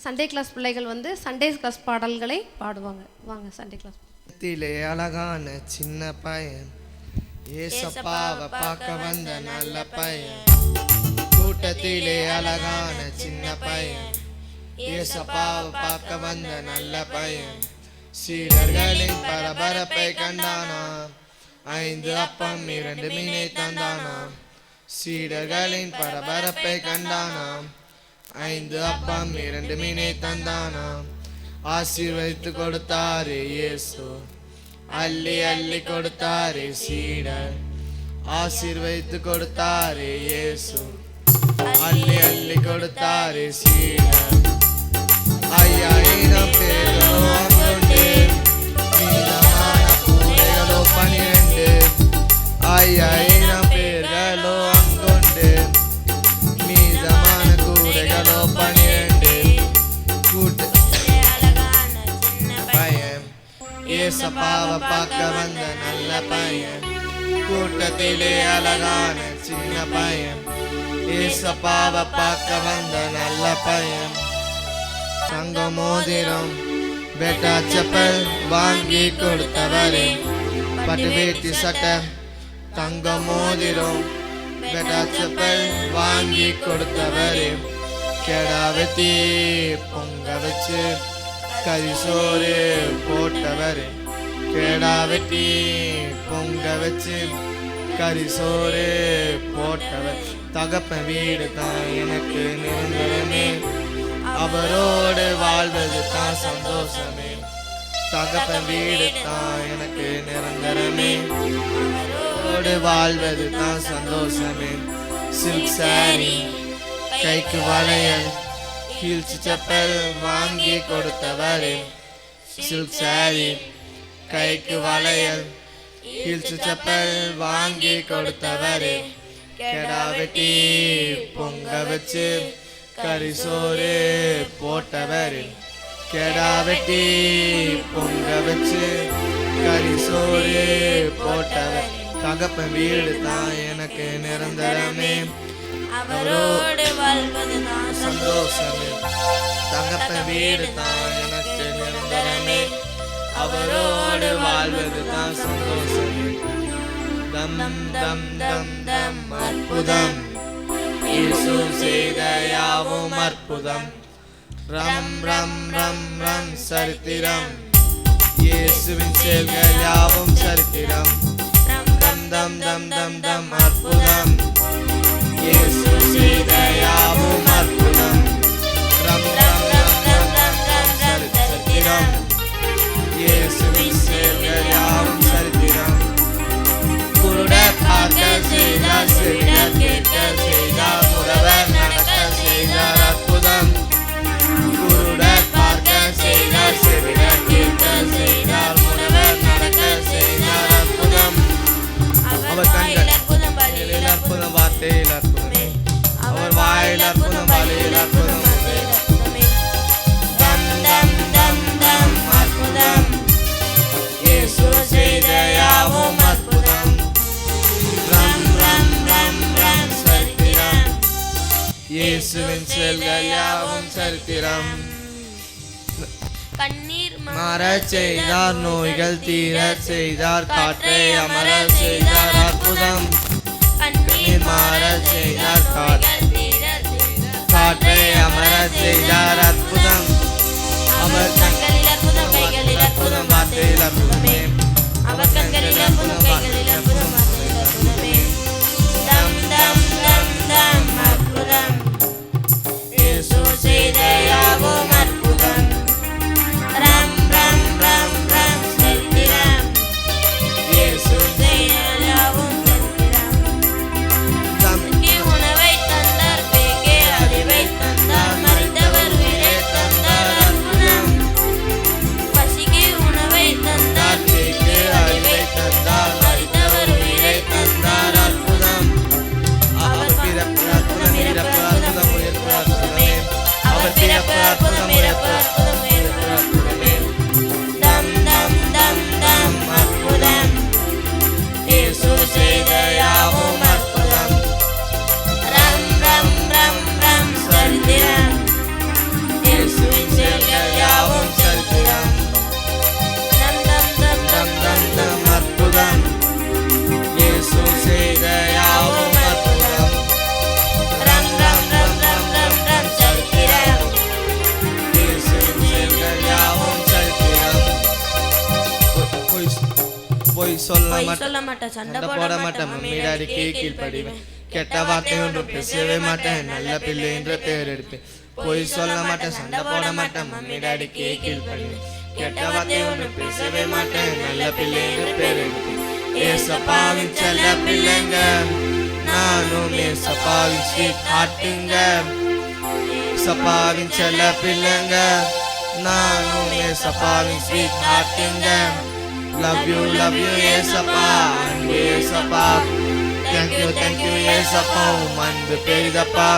Sunday class பிள்ளைகள் வந்து Sunday class பாடல்களை பாடுவாங்க. வாங்க சண்டே கிளாஸ். அழகான சின்ன பையன் ஏசப்பாவை பார்க்க வந்த நல்ல பையன். கூட்டத்திலே அழகான சின்ன பையன் ஏசப்பாவை பார்க்க வந்த நல்ல பையன். சீடர்களின் பரபரப்பை கண்டானா, 5 அப்பம் 2 மீனை தந்தானா. சீடர்களின் பரபரப்பை கண்டானா, 5 அப்பம் 2 மீனை தந்தானா. ஆசீர்வதித்து கொடுத்தாரு இயேசு, அள்ளி அள்ளி கொடுத்தாரு சீடர். ஆசீர்வதித்து கொடுத்தாரு இயேசு, அள்ளி அள்ளி கொடுத்தாரு சீடர். 5000 பேரோ அங்கொண்டு, மீதமான கூடைகளோ 12. 5000 பேர்களோ அங்கொண்டு, மீதமான கூடைகளோ 12. கூட்ட பையன் ஏசப்பாவை பார்க்க வந்த நல்ல பையன். கூட்டத்திலே அழகான சின்ன பையன் ஏசப்பாவை பார்க்க வந்த நல்ல பையன். தங்க மோதிரம் பேட்டா செப்பல் வாங்கி கொடுத்தவரே. பட்டு வேட்டி சட்டை தங்க மோதிரம் பேட்டா செப்பல் வாங்கி கொடுத்தவரே. கெடா வெட்டி பொங்க வச்சு கரிசோறு போட்டவரே. கெடா வெட்டி பொங்க வச்சு கரிசோறு போட்டவர். தகப்பன் வீடு தான் எனக்கு நிரந்தரமே, அவரோடு வாழ்வது தான் சந்தோஷமே. தகப்பன் வீடு தான் எனக்கு நிரந்தரமே, அவரோடு வாழ்வது தான் சந்தோஷமே. சில்க் சாரி கைக்கு வளையல் ஹீல்ஸ் செப்பல் வாங்கி கொடுத்தவரே. சில்க் சாரி கைக்கு வளையல் ஹீல்ஸ் செப்பல் வாங்கி கொடுத்தவரே. கெடா வெட்டி பொங்க வச்சு கரிசோறு போட்டவரே. கெடா வெட்டி பொங்க வச்சு கரிசோறு போட்டவர். தகப்பன் வீடு தான் எனக்கு நிரந்தரமே, அவரோடு வாழ்வது தான் சந்தோஷமே. தகப்பன் வீடு தான் எனக்கு நிரந்தரமே, அவரோடு வாழ்வது தான் சந்தோஷமே. தம் தம் தம் தம் அற்புதம் இயேசு செய்த யாவும் அற்புதம். ரம் ரம் ரம் ரம் சரித்திரம் இயேசுவின் செயல்கள் யாவும் சரித்திரம். தம் தம் தம் தம் தம் அற்புதம் இயேசு செய்த யாவும் அற்புதம். ரம் ரம் ரம் ரம் ரம் ரம் சரித்திரம் இயேசுவின் செயல்கள் யாவும் சரித்திரம். குருடர் பார்க்க செய்தார், செவிடர் கேட்க செய்தார், முடவர் நடக்க செய்தார் அற்புதம். குருடர் பார்க்க செய்தார், செவிடர் கேட்க செய்தார், முடவர் நடக்க செய்தார் அற்புதம். அவர் கண்கள் அற்புதம், வார்த்தையில் அற்புதமே. அவர் வாயில் அற்புதம், வழியில் அற்புதம். தம் தம் தம் தம் அற்புதம் இயேசு செய்த யாவும் அற்புதம். ரம் ரம் ரம் ரம் சரித்திரம் இயேசுவின் செயல்கள் யாவும் சரித்திரம். கண்ணீர் மாறச் செய்தார், நோய்கள் தீரச் செய்தார், காற்றை அமரச் செய்தார் அற்புதம். கண்ணீர் மாறச் செய்தார், காற்றை அமரச் செய்தார் அற்புதம். அவர் கண்களில் அற்புதம், கைகளில் அற்புதம், வார்த்தையில் அற்புதமே. அவர் கண்களில் அற்புதம், கைகளில் அற்புதம், வார்த்தையில் அற்புதமே. தம் தம் தம் தம் அற்புதம் இயேசு செய்த யாவும் அற்புதம். ரம் ரம் ரம் ரம் சரித்திரம் இயேசு செய்த யாவும் சரித்திரம். தமக்கு உணவை தந்தார், பேய்க்கு அறிவை தந்தார், மறித்தவர் உயிரை பொய் சொல்ல சொல்ல மாட்டேன் மாட்டேன் சண்டை போட மாட்டேன் மம்மி டாடிக்கு கீழ்ப்படிவேன் கெட்ட வார்த்தை ஒன்றும் பேசவே மாட்டேன் நல்ல பிள்ளை என்று பேர் எடுப்பேன் பொய் சொல்ல மாட்டேன் சண்டை போட மாட்டேன் மம்மி டாடிக்கு கீழ்ப்படிவேன் கெட்ட வார்த்தை ஒன்றும் பேசவே மாட்டேன் நல்ல பிள்ளை என்று பேர் எடுப்பேன் ஏசப்பாவின் செல்ல பிள்ளைங்க நானும் ஏசப்பாவின் ஸ்வீட் ஹார்ட்டுங்க ஏசப்பாவின் செல்ல பிள்ளைங்க நானும் ஏசப்பாவின் ஸ்வீட் ஹார்ட்டுங்க love you ஏசப்பா அன்பு ஏசப்பா thank you ஏசப்பா அன்பு பெரிதப்பா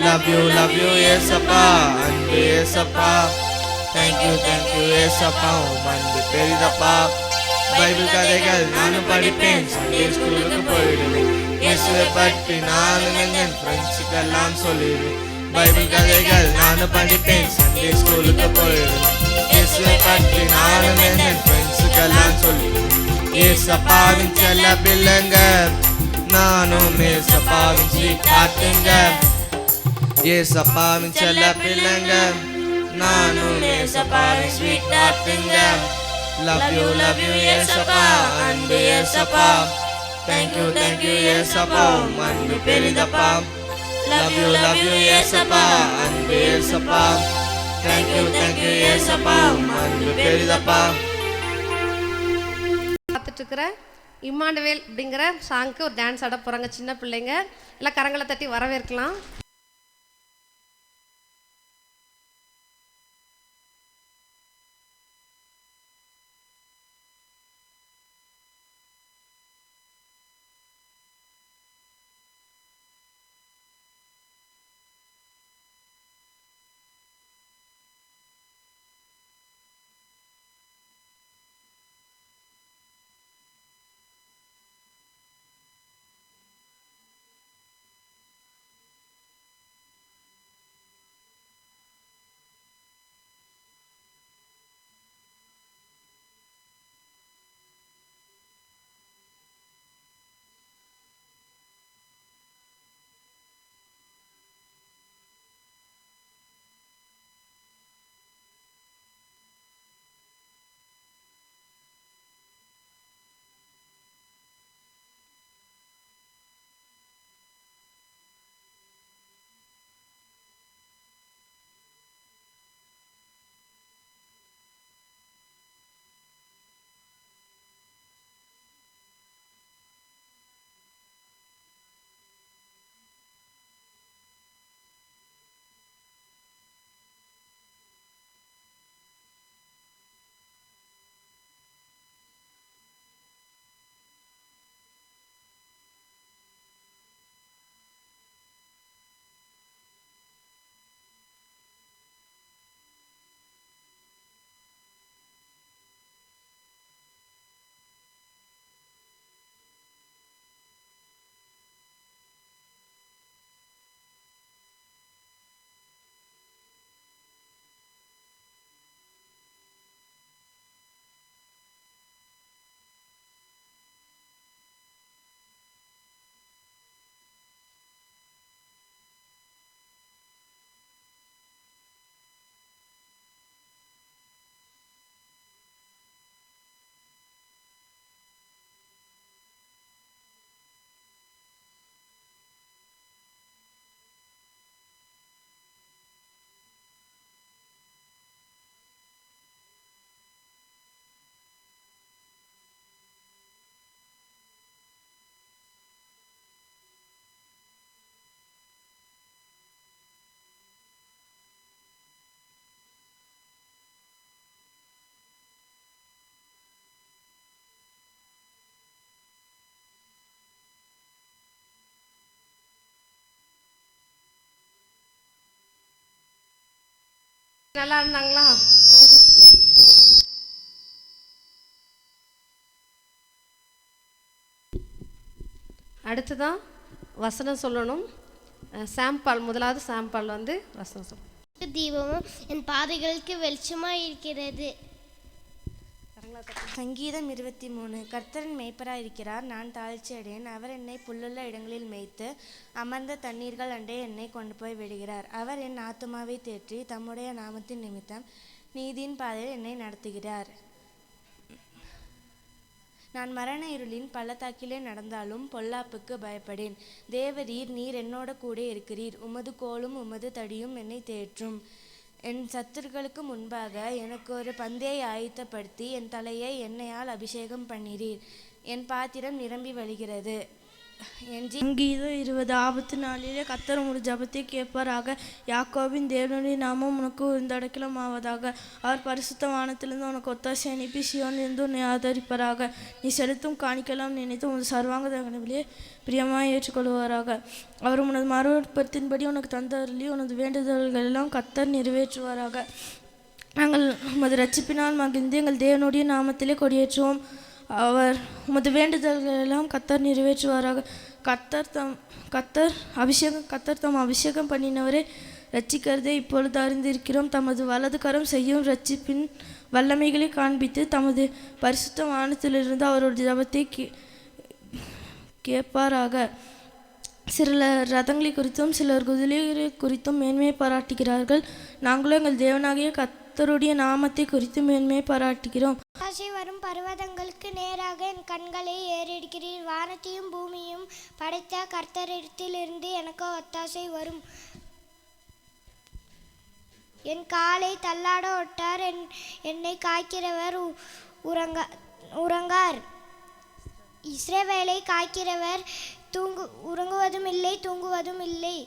love you ஏசப்பா அன்பு ஏசப்பா thank you ஏசப்பா அன்பு பெரிதப்பா பைபிள் கதைகள் நானும் படிப்பேன் சண்டே ஸ்கூலுக்கு போயிடுவேன் இயேசுவை பற்றி நானும் என் ஃப்ரெண்ட்ஸுக்கெல்லாம் சொல்லிடுவேன் பைபிள் கதைகள் நானும் படிப்பேன் சண்டே ஸ்கூலுக்கு போயிடுவேன் இயேசுவை பற்றி நானும் என் ஃப்ரெண்ட்ஸுக்கெல்லாம் சொல்லிடுவேன் ஏசப்பாவின் செல்ல பிள்ளைங்க நானும் ஏசப்பாவின் ஸ்வீட் ஹார்ட்டுங்க ஏசப்பாவின் செல்ல பிள்ளைங்க நானும் ஏசப்பாவின் ஸ்வீட் ஹார்ட்டுங்க love you ஏசப்பா அன்பு ஏசப்பா thank you ஏசப்பா அன்பு பெரிதப்பா love you ஏசப்பா அன்பு ஏசப்பா thank you ஏசப்பா அன்பு பெரிதப்பா பார்த்துட்டு இருக்கிற இம்மானுவேல் அப்படிங்கிற சாங்க்கு ஒரு டான்ஸ் ஆட போகிறாங்க சின்ன பிள்ளைங்க எல்லாம் கரங்களை தட்டி வரவேற்கலாம். நல்லா இருந்தாங்களா? அடுத்துதான் வசனம் சொல்லணும். சாம்பால் முதலாவது சாம்பால் வந்து வசனம் சொல்லணும். தீபமும் என் பாதைகளுக்கு வெளிச்சமாக இருக்கிறது. சங்கீதம் 23. கர்த்தரின் மேய்ப்பராய் இருக்கிறார், நான் தாழ்ச்சி அடையேன். அவர் என்னை புல்லுள்ள இடங்களில் மேய்த்து அமர்ந்த தண்ணீர்கள் அண்டே என்னை கொண்டு போய் விடுகிறார். அவர் என் ஆத்துமாவை தேற்றி தம்முடைய நாமத்தின் நிமித்தம் நீதியின் பாதையில் என்னை நடத்துகிறார். நான் மரண இருளின் பள்ளத்தாக்கிலே நடந்தாலும் பொல்லாப்புக்கு பயப்படேன். தேவரீர் நீர் என்னோட கூட இருக்கிறீர். உமது கோலும் உமது தடியும் என்னை தேற்றும். என் சத்துருக்களுக்கு முன்பாக எனக்கு ஒரு பந்தியை ஆயத்தப்படுத்தி என் தலையை எண்ணெயால் அபிஷேகம் பண்ணிறீர். என் பாத்திரம் நிரம்பி வழிகிறது. சங்கீதம் 20. ஆபத்து நாளிலே கர்த்தர் உமது ஜெபத்தை கேட்பாராக. யாக்கோபின் தேவனுடைய நாமம் உனக்கு உயர்ந்தடைக்கலம் ஆவதாக. அவர் பரிசுத்த வானத்திலிருந்து உனக்கு ஒத்தாசை அனுப்பி சீயோனிலிருந்து உன்னை ஆதரிப்பாராக. நீ செலுத்தும் காணிக்கலாம் நினைத்து உனது சர்வாங்க தகனவிலே பிரியமாய் ஏற்றுக்கொள்வாராக. அவர் உனது மறுபத்தின்படி உனக்கு தந்தருளி உனது வேண்டுதல்கள் எல்லாம் கர்த்தர் நிறைவேற்றுவாராக. நாங்கள் உமது ரட்சிப்பினால் மகிழ்ந்து எங்கள் தேவனுடைய நாமத்திலே கொடியேற்றுவோம். அவர் உமது வேண்டுதல்கள் எல்லாம் கர்த்தர் நிறைவேற்றுவாராக. கர்த்தர் தம் அபிஷேகம் பண்ணினவரை ரட்சிக்கிறதை இப்பொழுது அறிந்திருக்கிறோம். தமது வலது கரம் செய்யும் ரட்சிப்பின் வல்லமைகளை காண்பித்து தமது பரிசுத்த வானத்திலிருந்து அவருடைய ஜெபத்தை கேட்பாராக. சிலர் ரதங்களை குறித்தும் சிலர் குதிரைகளை குறித்தும் மேன்மையை பாராட்டுகிறார்கள். நாங்களும் எங்கள் தேவனாகிய கர்த்தருடைய நாமத்தை குறித்து மேன்மையை பாராட்டுகிறோம். ஒத்தாசை வரும் பர்வதங்களுக்கு நேராக என் கண்களை ஏறெடுக்கிறீர். வானத்தையும் பூமியும் படைத்த கர்த்தரிடத்திலிருந்து எனக்கு ஒத்தாசை வரும். என் காலை தள்ளாட ஒட்டார். என்னை காய்க்கிறவர் உறங்கார். இஸ்ரவேலை காய்க்கிறவர் உறங்குவதும் இல்லை தூங்குவதும் இல்லை.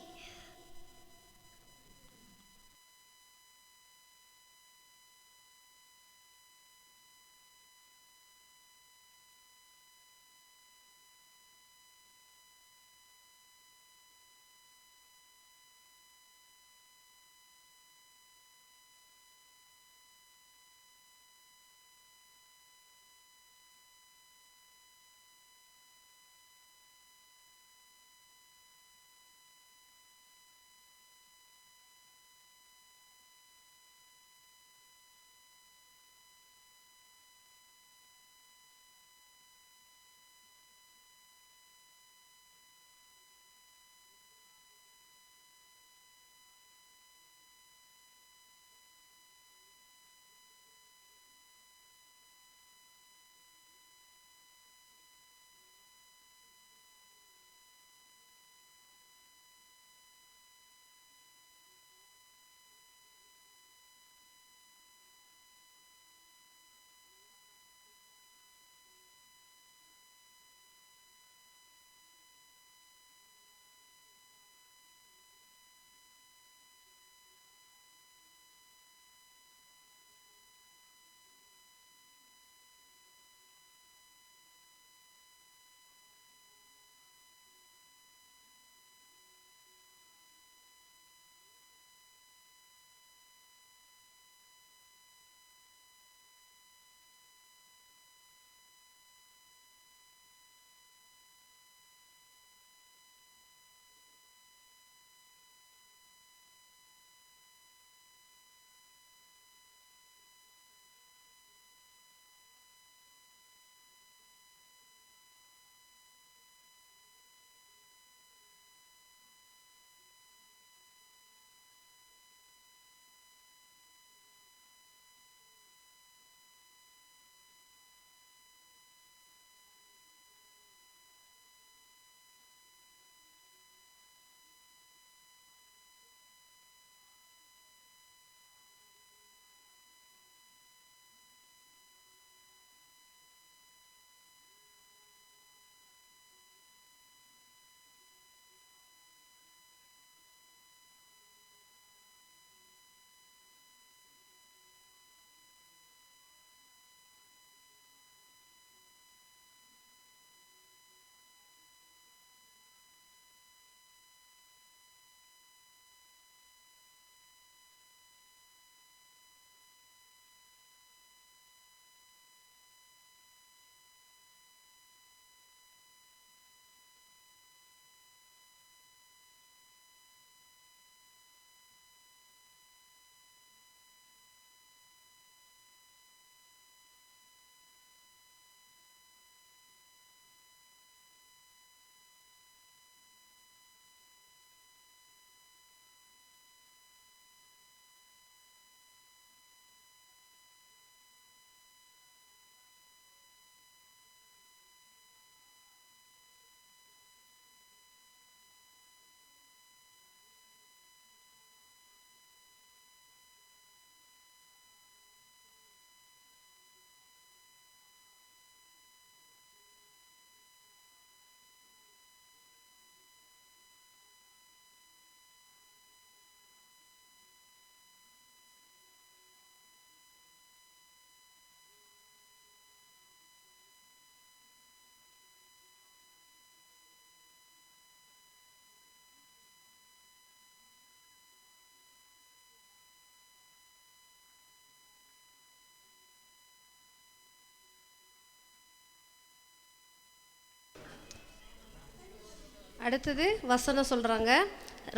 அடுத்தது வசனம் சொல்கிறாங்க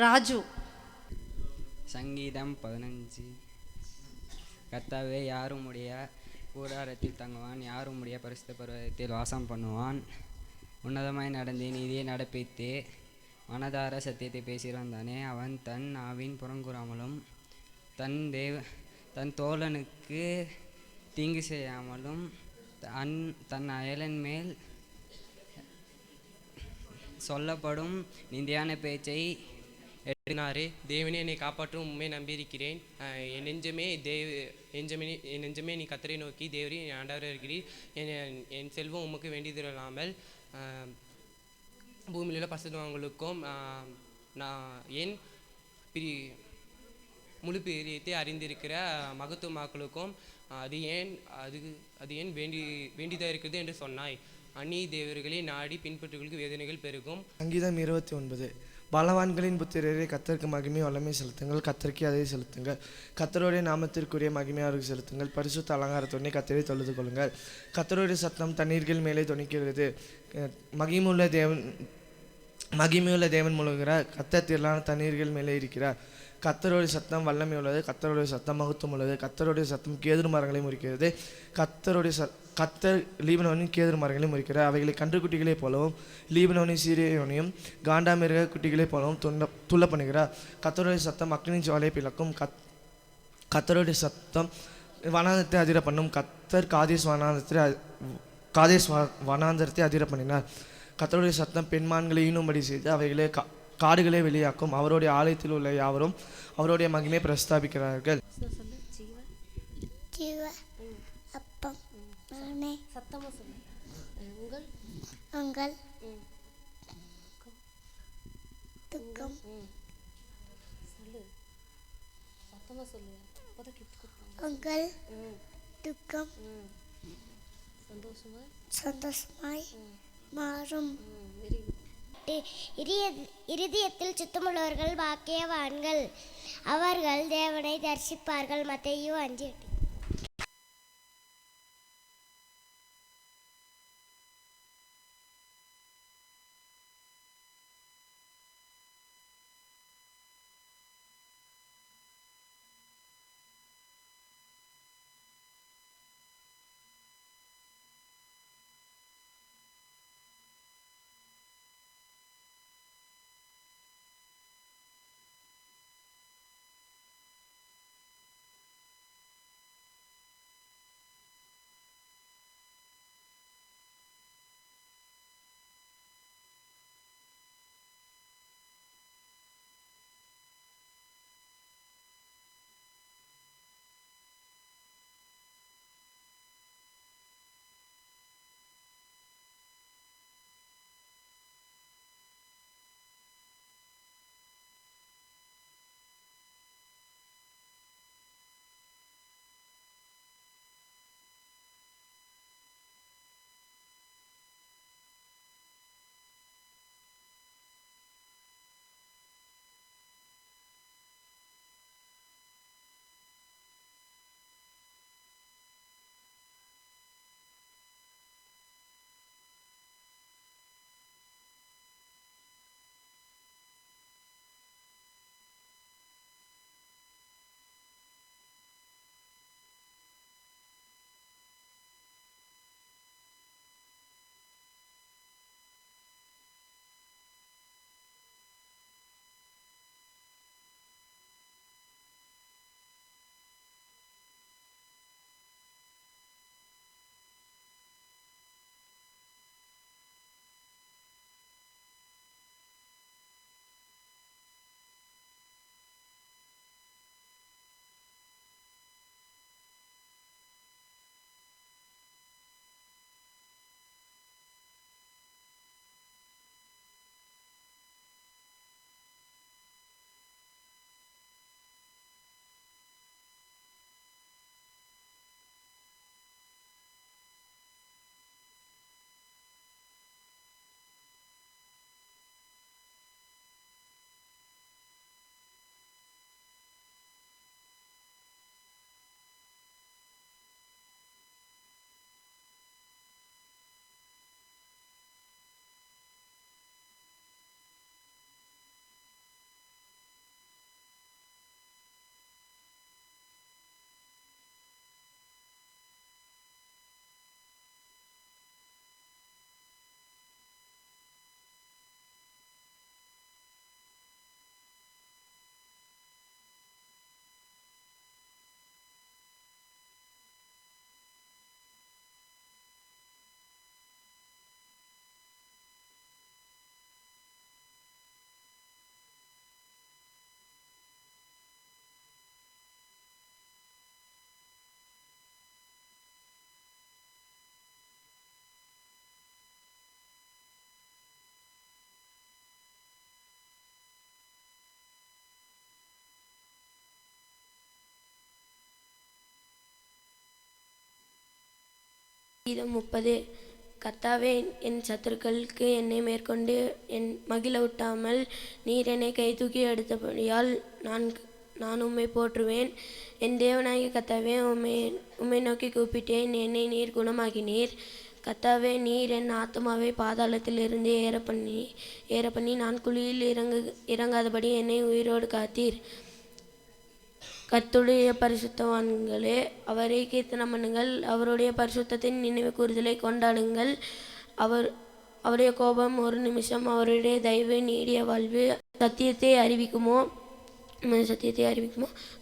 ராஜு. சங்கீதம் 15. கர்த்தாவே யாரும் உடைய கூடாரத்தில் தங்குவான், யாரும் உடைய பரிசுத்த பர்வதத்தில் வாசம் பண்ணுவான். உன்னதமாய் நடந்து நீதியை நடப்பித்து மனதார சத்தியத்தை பேசுகிறான். அவன் தன் ஆவின் புறங்கூறாமலும் தன் தோழனுக்கு தீங்கு செய்யாமலும் தன் அயலன் மேல் சொல்லப்படும் நிந்தையான பேச்சை என்னாரே. தேவனே, என்னை காப்பாற்றும் உண்மை நம்பியிருக்கிறேன். என் நெஞ்சமே நீ கர்த்தரை நோக்கி தேவரே என் ஆண்டவராக இருக்கிறீர். என் செல்வம் உமக்கு வேண்டியதில்லாமல் பூமியில் உள்ள பசுத்தவான்களுக்கும் நான் என் முழு பிரியத்தை அறிந்திருக்கிற மகத்துவமாக்களுக்கும் அது ஏன் வேண்டியதாக இருக்கிறது என்று சொன்னாய். அந்நிய தேவர்களை நாடி பின்பற்றுகளுக்கு வேதனைகள் பெருகும். சங்கீதம் 29. பலவான்களின் புத்திரரே, கர்த்தருக்கு மகிமை வல்லமை செலுத்துங்கள், கர்த்தருக்கு அதை செலுத்துங்கள். கர்த்தருடைய நாமத்திற்குரிய மகிமை அவருக்கு செலுத்துங்கள். பரிசுத்த அலங்காரத்துடனே கர்த்தரை தொழுது கொள்ளுங்கள். கர்த்தருடைய சத்தம் தண்ணீர்கள் மேலே தொனிக்கிறது. மகிமையுள்ள தேவன் முழுகிறார். கர்த்தர் திரளான தண்ணீர்கள் மேலே இருக்கிறார். கர்த்தருடைய சத்தம் வல்லமை உள்ளது. கர்த்தருடைய சத்தம் மகத்துவம் உள்ளது. கர்த்தருடைய சத்தம் கேதுரு மரங்களை முறிக்கிறது. கர்த்தர் லீபனோனின் கேதுரு மரங்களை முறிக்கிறார். அவைகளை கன்றுக்குட்டிகளைப் போலவும் லீபனோனின் சீரியனையும் காண்டாமிருக குட்டிகளைப் போலவும் துள்ள பண்ணுகிறார். கர்த்தருடைய சத்தம் அக்னி ஜுவாலையை பிளக்கும். கர்த்தருடைய சத்தம் வனாந்தரத்தை அதிர பண்ணும். கர்த்தர் காதேஸ் வனாந்தரத்தை அதிர பண்ணினார். கர்த்தருடைய சத்தம் பெண்மான்களை ஈனும்படி செய்து அவைகளை காடுகளை வெளியாக்கும். அவருடைய ஆலயத்தில் உள்ள யாவரும் அவருடைய மகிமை பிரஸ்தாபிக்கிறார்கள். அப்பம் நானே சத்தமாக சொல்லு. உங்கள் துக்கம் சொல்லு, சத்தமாக சொல்லு. உங்கள் துக்கம் சந்தோஷமாய் மாறும். இருதயத்தில் சுத்தமுள்ளவர்கள் பாக்கியவான்கள், அவர்கள் தேவனை தரிசிப்பார்கள். மத்தேயு 5:8. கீதம் 30. கர்த்தாவே, என் சத்துருக்களுக்கு என்னை மேற்கொண்டு என் மகிழவூட்டாமல் நீர் என்னை கை தூக்கி எடுத்தபடியால் நான் உம்மை போற்றுவேன். என் தேவனாகிய கர்த்தாவே, உம்மை நோக்கி கூப்பிட்டேன், என்னை நீர் குணமாக்கினீர். கர்த்தாவே, நீர் என் ஆத்துமாவை பாதாளத்திலிருந்து ஏற பண்ணி நான் குழியில் இறங்காதபடி என்னை உயிரோடு காத்தீர். கர்த்தருடைய பரிசுத்தவான்களே, அவரை கீர்த்தனம் பண்ணுங்கள், அவருடைய பரிசுத்தத்தின் நினைவு கூறுதலை கொண்டாடுங்கள். அவருடைய கோபம் ஒரு நிமிஷம், அவருடைய தயவு நீடிய வாழ்வு. சத்தியத்தை அறிவிக்குமோ.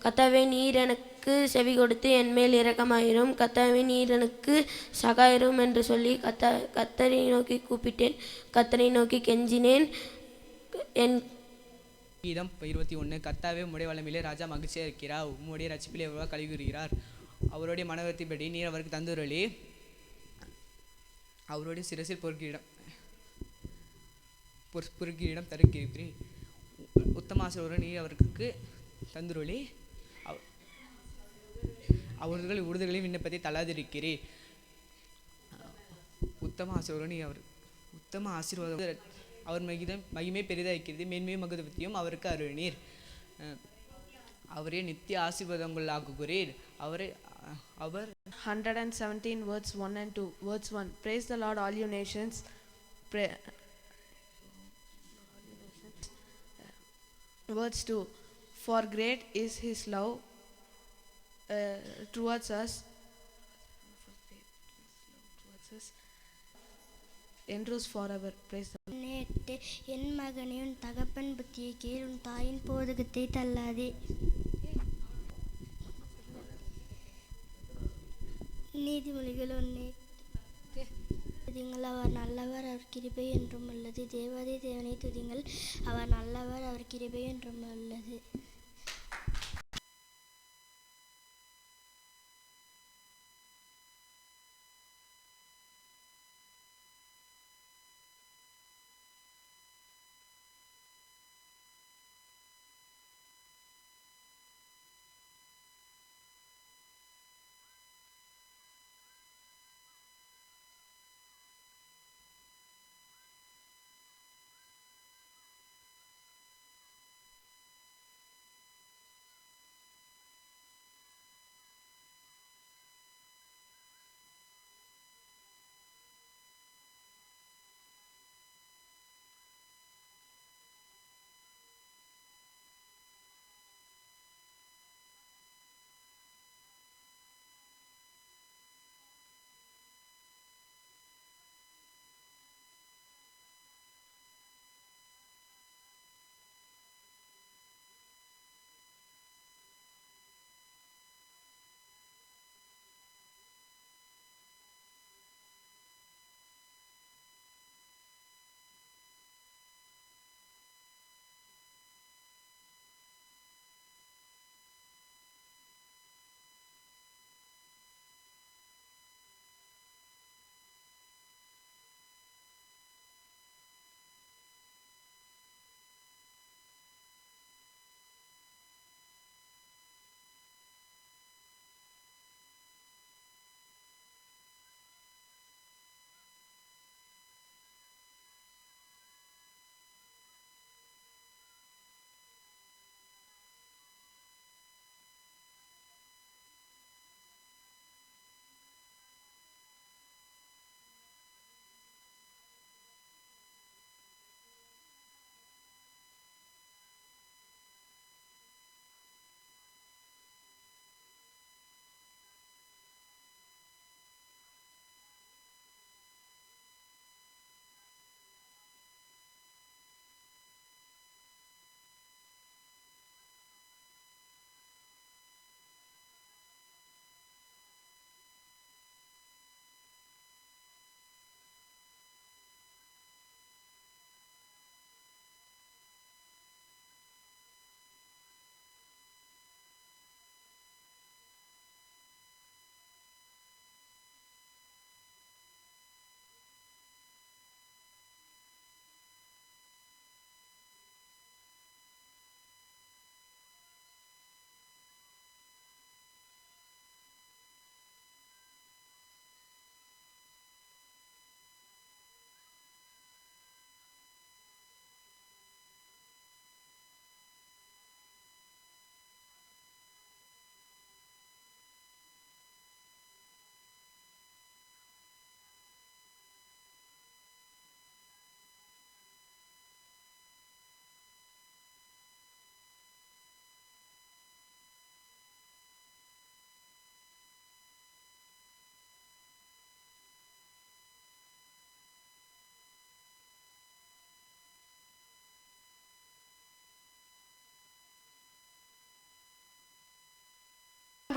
கர்த்தாவே, நீர் எனக்கு செவி கொடுத்து என்மேல் இரக்கமாயிரும். கர்த்தாவே, நீர் எனக்கு சகாயிரும் என்று சொல்லி கர்த்தரை நோக்கி கூப்பிட்டேன், கர்த்தரை நோக்கி கெஞ்சினேன். என் கீதம் 21. கர்த்தாவே, உம்முடைய வல்லமையிலே ராஜா மகிழ்ச்சியாக இருக்கிறார். உம்முடைய ரட்சிப்பிலே எவ்வளோ கழுவுகிறார். அவருடைய மனவர்த்திப்படி நீர் அவருக்கு தந்துரளி அவருடைய சிரசில் பொறுக்கிடம் தருக்கிறீர். உத்தம ஆசீர்வாதம் நீர் அவருக்கு தந்துரளி அவர்கள் உறுதிகளின் விண்ணப்பத்தை தள்ளாதிருக்கிறீர். உத்தம ஆசீர்வாதம் அவர் மகிமை பெரிதாக இருக்கிறது. மேன்மையும் மகத்துவத்தையும் அவருக்கு அருளினீர். அவரே நித்திய ஆசீர்வாதங்கள் ஆக்குகிறீர். அவர் 117 words 1 and 2. Words 1. Praise the Lord, all you nations. Words 2. For great is his love towards us. Endures forever. Praise the Lord. 8. என் மகனே, உன் தகப்பன் புத்தியை கேள், உன் தாயின் போதகத்தை தள்ளாதே. நீதிமொழிகள் 1. துதிங்கள், அவர் நல்லவர், அவர் கிருபை என்றும் உள்ளது. தேவாதி தேவனை துதிங்கள், அவர் நல்லவர், அவர் கிருபை என்றும் உள்ளது.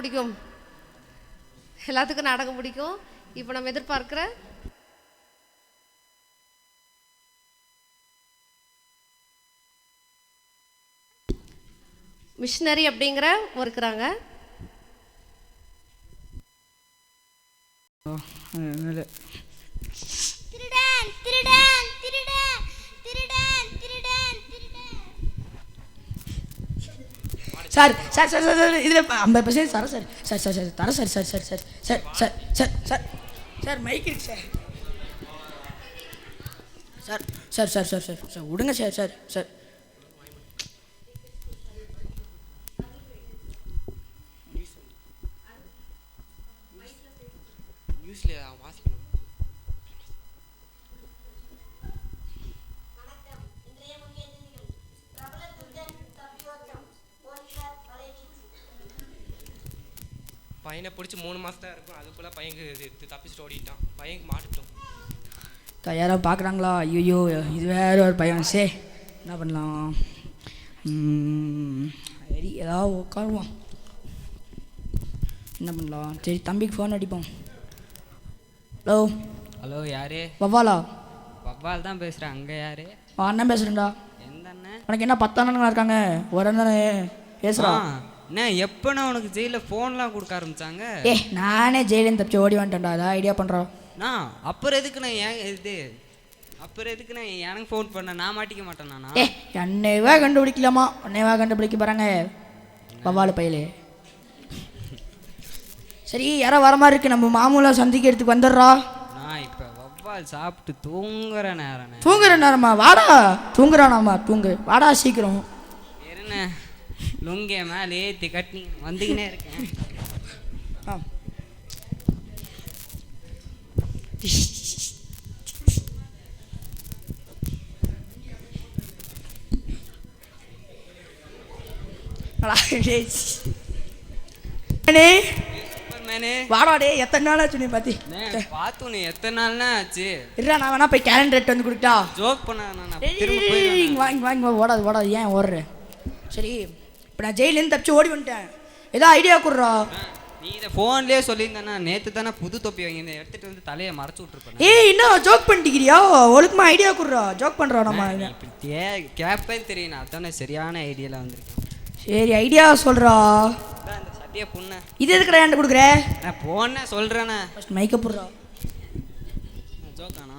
பிடிக்கும்? எல்லாத்துக்கும் நாடகம் பிடிக்கும். இப்போ நம்ம எதிர்பார்க்குற மிஷினரி அப்படிங்கிற இருக்கிறாங்க. திருடன் திருடன் திருடன் திருடன் திருடன் திருடன். சார் சார் சார் சார் இதில் 50% தர சார் சார் சார் சார் தர sir sir sir sir sir sir sir sir sir mic இருக்கு sir sir sir sir sir sir sir விடுங்க சார் சார் சார் நியூஸில் வாசிக்கணும். பையனை பிடிச்சி 3 மாதம் தான் இருக்கும். அதுக்குள்ளே பையனுக்கு தப்பிச்சுட்டு ஓடிட்டான். பையனுக்கு மாட்டுட்டோம். யாராவது பார்க்குறாங்களா? ஐயோ இது வேற ஒரு பையன். சே என்ன பண்ணலாம்? சரி ஏதாவது உட்காருவோம். என்ன பண்ணலாம்? சரி தம்பிக்கு ஃபோன் அடிப்போம். ஹலோ ஹலோ யாரு? வவ்வாலா? வவ்வால் தான் பேசுகிறேன். அங்கே யாரு? அண்ணன் பேசுகிறேன்டா. எந்த அண்ணன்? உனக்கு என்ன 10 அண்ணனுங்களா இருக்காங்க? ஒரு அண்ணன் பேசுகிறான். என்ன எப்போண்ணா உனக்கு ஜெயிலில் ஃபோன்லாம் கொடுக்க ஆரம்பித்தாங்க? நானே ஜெயிலேருந்து தப்பிச்சு ஓடி வந்துட்டேன்டா. அதான் ஐடியா பண்ணுறோம். அப்புறம் எதுக்குண்ணா அப்புறம் எதுக்குண்ணா எனக்கு ஃபோன் பண்ண? நான் மாட்டிக்க மாட்டேண்ணா. என்னைவா கண்டுபிடிக்கலாமா? உன்னைவா கண்டுபிடிக்க போகிறாங்க வவ்வாலு பையலே. சரி யாரோ வர மாதிரி இருக்கு. நம்ம மாமூலாக சந்திக்கிறதுக்கு வந்துடுறா. நான் இப்போ வவ்வால் சாப்பிட்டு தூங்குற நேரம். தூங்குற நேரமா? வாடா. தூங்குறானாமா? தூங்கு வாடா சீக்கிரம். என்ன லுங்கிய மேலே ஏற்றி கட்டி வந்துக்கினே இருக்கேன். வாடாடே. எத்தனை நாள் ஆச்சு நீ பாத்தி? பார்த்து நீ எத்தனை நாள்னா ஆச்சு? இல்ல நான் வேணா போய் கேலண்டர் எடுத்து வந்து கொடுத்தா? ஜோக் பண்ண வாங்கி வாங்கி ஓடாது ஓடாது. ஏன் ஓடுற? சரி இப்போ நான் ஜெயிலேருந்து தப்பிச்சு ஓடி வந்துட்டேன். ஏதோ ஐடியா கொடுறா. நீ இதை ஃபோன்லேயே சொல்லியிருந்தேன்னா நேற்று தானே புது தொப்பி வாங்கி எடுத்துகிட்டு வந்து தலையை மறைச்சி விட்ருப்பேன். என்ன ஜோக் பண்ணிக்கிறியா? ஒழுக்கமா ஐடியா கொடுறா. ஜோக் பண்ணுறோம் நம்ம. இப்படி கேப்பேன்னு தெரியும். நான் அதானே சரியான ஐடியாவில் வந்திருக்கேன். சரி ஐடியா சொல்கிறா. இந்த சட்டியை புண்ண இது எதுக்குடா என்கிட்ட கொடுக்குற? நான் போன சொல்கிறேண்ணே. ஃபஸ்ட் மைக்க போடுறா. ஜோக்கானா?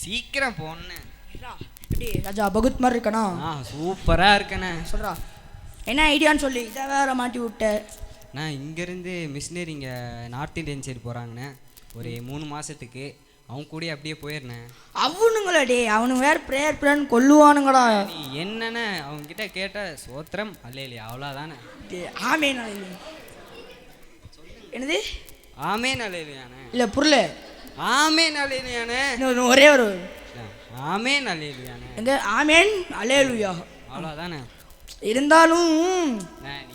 சீக்கிரம் போனேன். ராஜா பகுத் மாதிரி இருக்கனா? சூப்பராக இருக்கண்ணே. சொல்கிறா என்ன ஐடியான்னு சொல்லி. இதை வேற மாட்டி விட்ட. நான் இங்கேருந்து மிஷினரி இங்கே நார்த் இந்தியன் சைடு போகிறாங்கண்ணே. ஒரு 3 மாதத்துக்கு அவங்க கூட அப்படியே போயிடுறேன். அவனுங்களா? அவனுங்க வேறு ப்ரேயர் கொல்லுவானுங்கடா. நீ என்னண்ணே அவங்ககிட்ட கேட்ட சோத்திரம் அல்லையா? அவ்வளோதானே. ஆமேன் என்னது? ஆமேன் அல்லையானே? இல்லை புரியல. ஆமேன் அல்லையானே? ஒரே ஒரு ஆமேன் அல்லையானே? எங்க ஆமேன் அல்லேலூயா அவ்வளோதானே. இருந்தாலும்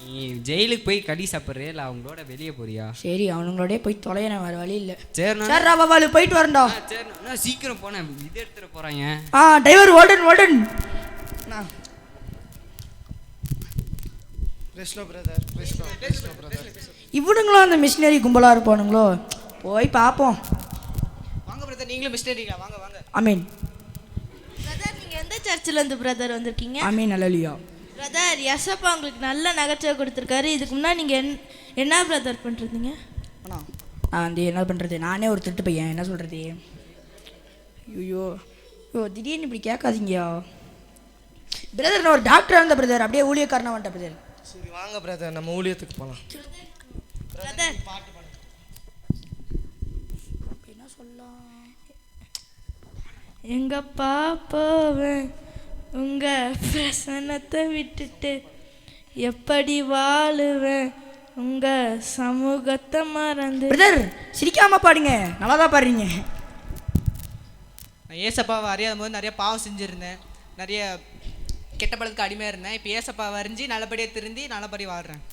நீ ஜெயிலுக்கு போய் கடி சாப்பிட்றே இல்லை அவங்களோட வெளியே போறியா? சரி அவனுங்களோட போய் தொலைய வேறு வழி இல்லை. சரிண்ணா பாபாலு போயிட்டு வரண்டா. சரிண்ணா சீக்கிரம் போனேன். இது எடுத்துகிட்டு போகிறாங்க. Driver Odin Odin. இவனுங்களும் அந்த மிஷினரி கும்பலாக இருப்பானுங்களோ? போய் பார்ப்போம். வாங்க பிரதர், நீங்களும் மிஷினரிங்களா? வாங்க வாங்க. ஆமீன். பிரதர் நீங்கள் எந்த சர்ச்சிலேருந்து பிரதர் வந்திருக்கீங்க? ஆமீன் அல்லேலூயா. பிரதர் யசப்பா உங்களுக்கு நல்ல நகைச்சுவை கொடுத்துருக்காரு. இதுக்கு முன்னாடி நீங்கள் என்ன பிரதர் பண்ணுறீங்க? நான் வந்து என்ன பண்ணுறது? நானே ஒரு திருட்டு பையன். என்ன சொல்கிறது? ஐயோ திடீர்னு இப்படி கேட்காதீங்கயா பிரதர். நான் ஒரு டாக்டராக இருந்த பிரதர். அப்படியே ஊழியக்காரனா வந்துட்டேன் பிரதர். சரி வாங்க பிரதர் நம்ம ஊழியத்துக்கு போகலாம். பிரதர் என்ன சொல்லலாம்? எங்கப்பா போவேன் உங்கள் பிரசன்னத்தை விட்டுட்டு, எப்படி வாழுவேன் உங்கள் சமூகத்தை மறந்து. பிரதர் சிரிக்காம பாடுங்க. நல்லா தான் பாடுறீங்க. நான் ஏசப்பாவை அறியாத போது நிறைய பாவம் செஞ்சுருந்தேன். நிறைய கெட்ட பழத்துக்கு அடிமையாக இருந்தேன். இப்போ ஏசப்பாவை அறிஞ்சு நல்லபடியாக திருந்தி நல்லபடியாக வாழ்கிறேன்.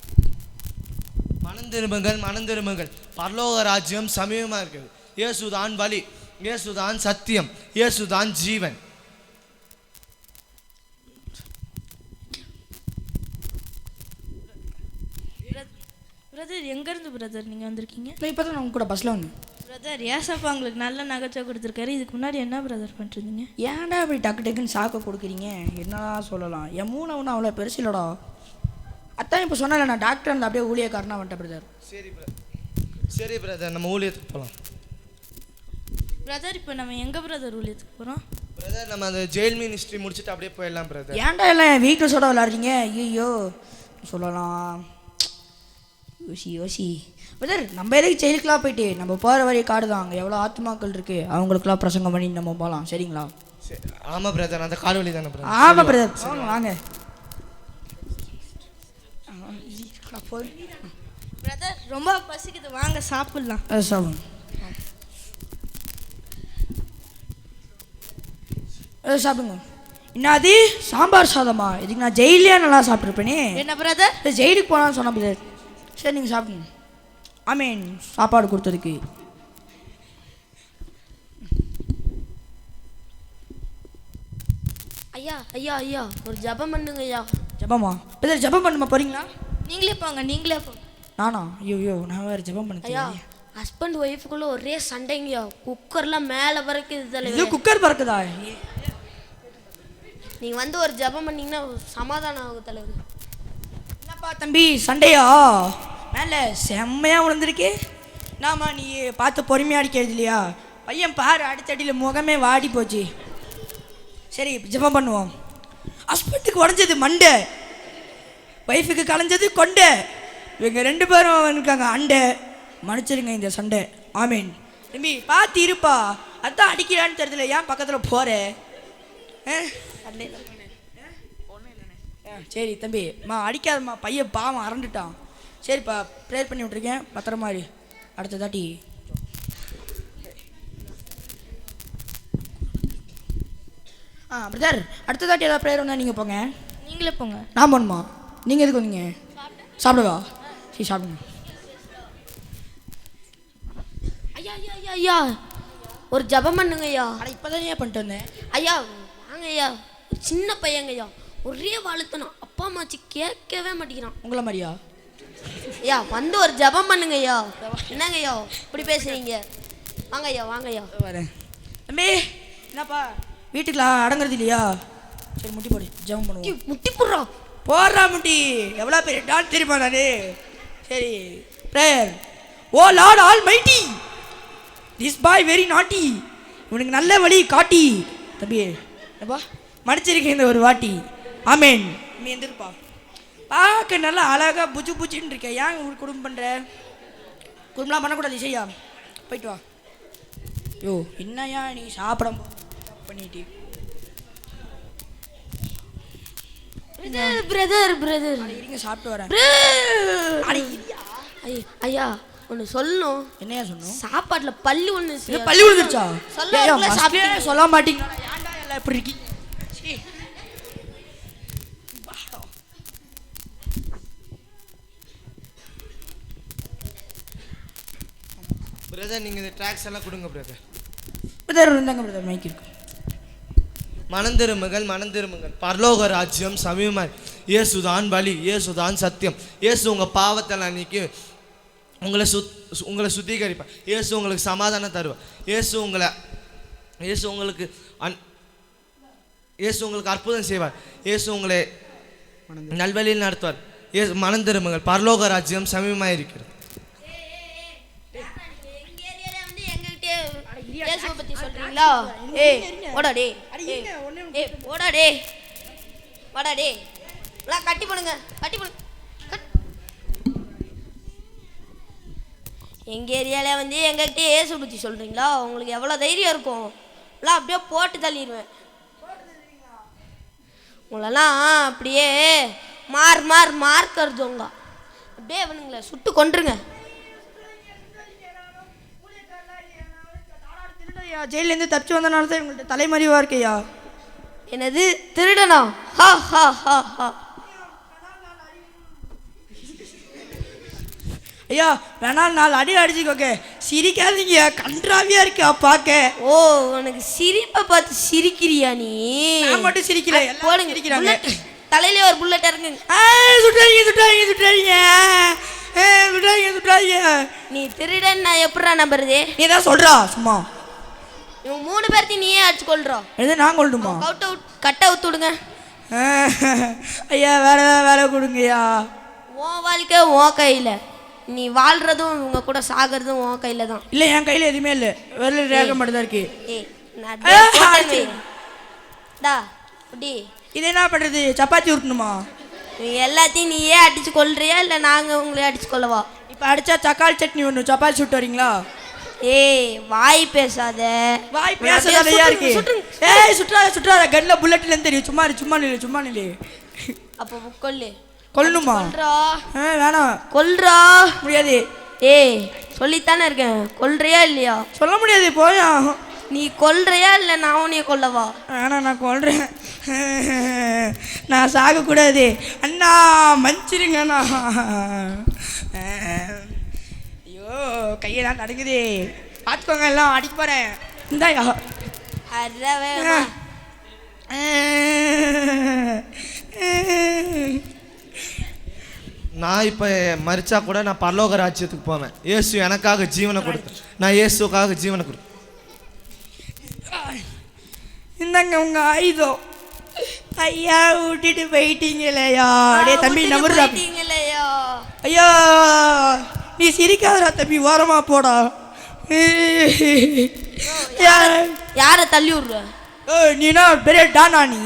மனம் திரும்புங்கள், மனம் திரும்புங்கள், பரலோக ராஜ்யம் சமீபமாக இருக்குது. இயேசுதான் வழி, இயேசுதான் சத்தியம், இயேசுதான் ஜீவன். பிரதர் எங்கேருந்து பிரதர் நீங்கள் வந்திருக்கீங்க? இப்போ தான் நான் உங்க கூட பஸ்ஸில் வந்தேன். பிரதர் ஏசப்பா உங்களுக்கு நல்ல நகைச்சுவை கொடுத்துருக்காரு. இதுக்கு முன்னாடி என்ன பிரதர் பண்ணிருந்தீங்க? ஏன்டா இப்படி டக்கு டக்குன்னு சாக்க கொடுக்குறீங்க? என்ன சொல்லலாம், என் மூளை ஒன்றும் அவ்வளோ பெருசு இல்லைடா. அதான் இப்போ சொன்னல, நான் டாக்டர் அந்த அப்படியே ஊழியக்காரனா வந்துட்டேன் பிரதர். சரி பிரதர், நம்ம ஊழியத்துக்கு போகலாம். பிரதர் இப்போ நம்ம எங்கே பிரதர் ஊழியத்துக்கு போகிறோம்? பிரதர் நம்ம அந்த ஜெயில் மினிஸ்ட்ரி முடிச்சுட்டு அப்படியே போயிடலாம் பிரதர். ஏன்டா எல்லாம் என் வீட்டில் சொல்ல விளாட்றீங்க? ஐயோ சொல்லலாம், யோசி பிரதர். நம்ம எதுக்கு ஜெயிலுக்குலாம் போயிட்டு, நம்ம போகிற வழி காடு தான், அங்கே எவ்வளோ ஆத்மாக்கள் இருக்குது, அவங்களுக்குலாம் பிரசங்கம் பண்ணி நம்ம போகலாம். சரிங்களா? ஆமாம் பிரதர், அந்த காடு வழி தானே பிரதர்? ஆமாம் பிரதர், வாங்க. பிரதர் ரொம்ப பசிக்குது, வாங்க சாப்பிட்லாம். சாப்பிடுங்க சாப்பிடுங்க. என்னது சாம்பார் சாதமா? இதுக்கு நான் ஜெயிலே நல்லா சாப்பிட்ருப்பேனே. என்ன பிரதர்? ஜெயிலுக்கு போனான்னு சொன்ன பிரதர். சரி நீங்கள் சாப்பிடுங்க. ஆமீன், சாப்பாடு கொடுத்ததுக்கு. ஐயா ஐயா ஐயா ஒரு ஜெபம் பண்ணுங்க ஐயா. ஜெபமா? பிரதர் ஜெபம் பண்ணுமா போகிறீங்களா? நீங்களே போங்க, நீங்களே போங்க. நானா? ஐயோ நான் வேறு ஜெபம் பண்ண ஐயா ஹஸ்பண்ட் ஒய்ஃபுக்குள்ள ஒரே சண்டைங்கய்யா. குக்கர்லாம் மேலே பறக்குது இது தலைவர். குக்கர் பறக்குதா? நீங்கள் வந்து ஒரு ஜெபம் பண்ணிங்கன்னா சமாதானம் ஆகும் தலைவர். என்னப்பா தம்பி சண்டையா? மேலே செம்மையாக விழுந்திருக்கு. நாமா நீ பார்த்து பொறுமையாக அடிக்கிறது இல்லையா? பையன் பாரு அடித்தடியில் முகமே வாடி போச்சு. சரி ஜெபம் பண்ணுவோம். ஹஸ்பண்டுக்கு உடஞ்சது மண்டை, ஒய்ஃபுக்கு கலைஞ்சது கொண்டை, இவங்க 2 பேரும் இருக்காங்க அண்டை. மன்னிச்சிருங்க இந்த சண்டை. ஆமீன். தம்பி பார்த்து இருப்பா, அதான் அடிக்கிறான்னு தெரியல, ஏன் பக்கத்தில் போகிற? சரி தம்பி அடிக்காதம்மா, பையன் பாவம் அரண்டுட்டான். சரிப்பா ப்ரேயர் பண்ணி விட்ருக்கேன், பத்திரமா இரு. அடுத்த தாட்டி பிரதர், அடுத்த தாட்டி ஏதாவது ப்ரேயர் வந்தால் நீங்கள் போங்க. நீங்களே போங்க. நான் போகணுமா? நீங்கள் எதுக்கு வந்தீங்க? சாப்பிடுவா? சரி சாப்பிடுங்க. ஐயா ஐயா ஐயா ஐயா ஒரு ஜெபம் பண்ணுங்க ஐயா. ஆனால் இப்போ தான் ஏன் பண்ணிட்டு வந்தேன். ஐயா வாங்க ஐயா. ஒரு சின்ன பையங்க ஐயா, ஒரே வாழுத்தணும், அப்பா அம்மாச்சி கேட்கவே மாட்டேங்கிறான். உங்களை மாதிரியா? ஐயா வந்து ஒரு ஜெபம் பண்ணுங்க ஐயா. என்னங்க ஐயா இப்படி பேசுறீங்க? வாங்க ஐயா வாங்க ஐயா. வரேன். தம்பி என்னப்பா வீட்டுக்குலாம் அடங்குறது இல்லையா? சரி முட்டி போடு, ஜெபம் பண்ணுவோம். முட்டி போடுறோம். போடுறா முட்டி. எவ்வளோ பெரிய டான் தெரியுமா நானே? சரி prayer. Oh lord almighty, this boy very naughty, இவனுக்கு நல்ல வழி காட்டி. தம்பி என்னப்பா மடிச்சிருக்கேன் இந்த ஒரு வாட்டி. ஆமேன். நீ எந்திருப்பா, பார்க்க நல்லா அழகாக புஜு புஜின்னு இருக்க. ஏன் உங்களுக்கு குடும்பம் பண்ணுற? குடும்பம்லாம் பண்ணக்கூடாது, செய்யா போயிட்டு வா. யோ என்னையா நீ சாப்பிட பண்ணிட்டு? பிரதர் பிரதர் இருங்க சாப்பிட்டு வரேன். ஐயா ஒன்று சொல்லணும். என்னையா சொல்லணும்? சாப்பாட்டில் பள்ளி ஒன்று பள்ளி விழுந்துருச்சா? சொல்ல சொல்ல மாட்டீங்க. ஏன்டா எல்லாம் எப்படி இருக்கீங்க? பிரதர் நீங்கள் இந்த ட்ராக்ஸ் எல்லாம் கொடுங்க பிரதர். பிரதர் இருந்தாங்க பிரதர், மைக் இருக்கு. மனந்திருமுகள் மனந்திருமுகள், பரலோக ராஜ்யம் சமீபமாய். இயேசுதான் வழி, இயேசுதான் சத்தியம். இயேசு உங்கள் பாவத்தெல்லாம் நீக்கி உங்களை சுத்திகரிப்பார். இயேசு உங்களுக்கு சமாதானம் தருவார். இயேசு உங்களுக்கு அற்புதம் செய்வார். இயேசு உங்களை நல்வழியில் நடத்துவார். இயேசு மனந்திருமுகள், பரலோக ராஜ்யம் சமீபமாக இருக்கிறது. இயேசுவை பத்தி சொல்றீங்களா? போடா டே, போடா டே, வாடா டே, கட்டி போடுங்க, கட்டி போடுங்க. எங்கள் ஏரியாவில் வந்து எங்ககிட்ட இயேசு பற்றி சொல்கிறீங்களா? உங்களுக்கு எவ்வளோ தைரியம் இருக்கும்? எல்லாம் அப்படியே போட்டு தள்ளிடுவேன். உங்களெல்லாம் அப்படியே மார்க்கருதுங்க, அப்படியே இவனுங்கள சுட்டு கொன்றுங்க. ஜெயிலேருந்து தப்பிச்சு வந்தனால தான் இவங்கள்ட்ட தலைமறைவா இருக்கையா. என்னது திருடனா? ஹா ஹா ஹா ஹா. ஐயா வேணாலும் 4 அடி அடிச்சுக்கோங்க. சிரிக்காதீங்க, கன்றாவியா இருக்கா பார்க்க. ஓ உனக்கு சிரிப்பை பார்த்து சிரிக்கிறியா நீ? நான் மட்டும் சிரிக்கல, போடுங்க சிரிக்கிறாங்க. தலையிலே ஒரு புல்லட் இறங்குங்க. சுட்டாதீங்க சுட்டாதீங்க சுட்டாதீங்க சுட்டாதீங்க சுட்டாதீங்க. நீ திருடன் நான் எப்படா நம்புறது? நீ தான் சொல்றா சும்மா. இவங்க 3 பேர்த்தையும் நீயே அடிச்சு கொள்றோம். எது நான் கொள்ளணுமா? கட்டை அவுத்து விடுங்க. ஐயா வேற ஏதாவது வேலை கொடுங்கய்யா. உன் வாழ்க்கை உன் கையில், நீ வாழ்றதும் இவங்க கூட சாகிறதும் உன் கையில் தான். இல்லை என் கையில் எதுவுமே இல்லை, வெறும் ரேகை மட்டும் தான் இருக்கு. டா அப்படி இது என்ன பண்ணுறது? சப்பாத்தி உருட்டணுமா? எல்லாத்தையும் நீயே அடிச்சு கொள்றியா இல்லை நாங்கள் உங்களே அடிச்சு கொள்ளவா? இப்போ அடிச்சா தக்காளி சட்னி ஒன்று, சப்பாத்தி சுட்டு வரீங்களா? ஏய் வாய் பேசாத. வாய் பேசாதையா இருக்கு. ஏய் சுற்றாத சுற்றாத, கண்ணில் புல்லட்லேருந்து தெரியும். சும்மா சும்மா நில்லு சும்மா நில்லு. அப்போ கொல்லு. கொல்லணுமா? வேணாம் கொல்றா. முடியாது. ஏய் சொல்லித்தானே இருக்கேன், கொல்றியா இல்லையா? சொல்ல முடியாது, போயா. நீ கொல்றியா இல்லை நான் உன்னைய கொல்லவா? ஆனால் நான் கொல்றேன். நான் சாகக்கூடாது அண்ணா, மன்னிச்சிருங்கண்ணா. ஐயோ கையெல்லாம் நடக்குது, பார்த்துக்கோங்க. எல்லாம் அடிக்க போகிறேன். இந்தாயா நான் இப்போ மரிச்சா கூட நான் பரலோக ராஜ்யத்துக்கு போவேன். இயேசு எனக்காக ஜீவனை கொடுத்தேன், நான் இயேசுக்காக ஜீவனை கொடுத்தேன். இந்தாங்க உங்க ஆயுதம். ஐயா விட்டுட்டு போயிட்டீங்களேயா. அடே தம்பி நம்புறா. ஐயா நீ சிரிக்காதடா தம்பி, ஓரமா போடா. யார தள்ளி விடுற? நீனா பெரிய டானா நீ?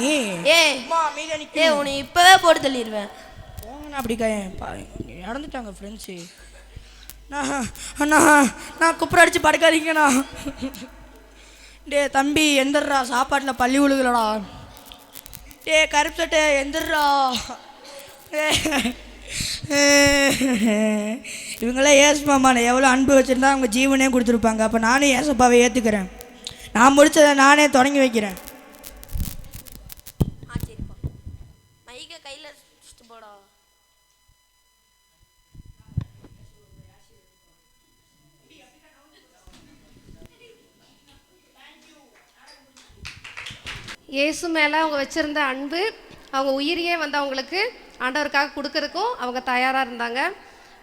ஏ உன்னை இப்பவே போட்டு தள்ளிடுவேன். அப்படி இறந்துட்டாங்க ஃப்ரெண்ட்ஸு. அண்ணா நான் குப்புற அடிச்சு படுக்காதீங்கண்ணா. டே தம்பி எந்திரா, சாப்பாட்டில் பள்ளி விழுகலடா. டே கருப்பு சட்டை எந்திரா. இவங்களாம் ஏசுமாமா எவ்வளோ அன்பு வச்சுருந்தா அவங்க ஜீவனே கொடுத்துருப்பாங்க. அப்போ நானே ஏசப்பாவை ஏற்றுக்கிறேன். நான் முடிச்சதை நானே தொடங்கி வைக்கிறேன். கையில் போடா. இயேசு மேலே அவங்க வச்சுருந்த அன்பு, அவங்க உயிரியே வந்து அவங்களுக்கு ஆண்டவருக்காக கொடுக்கறதுக்கும் அவங்க தயாராக இருந்தாங்க.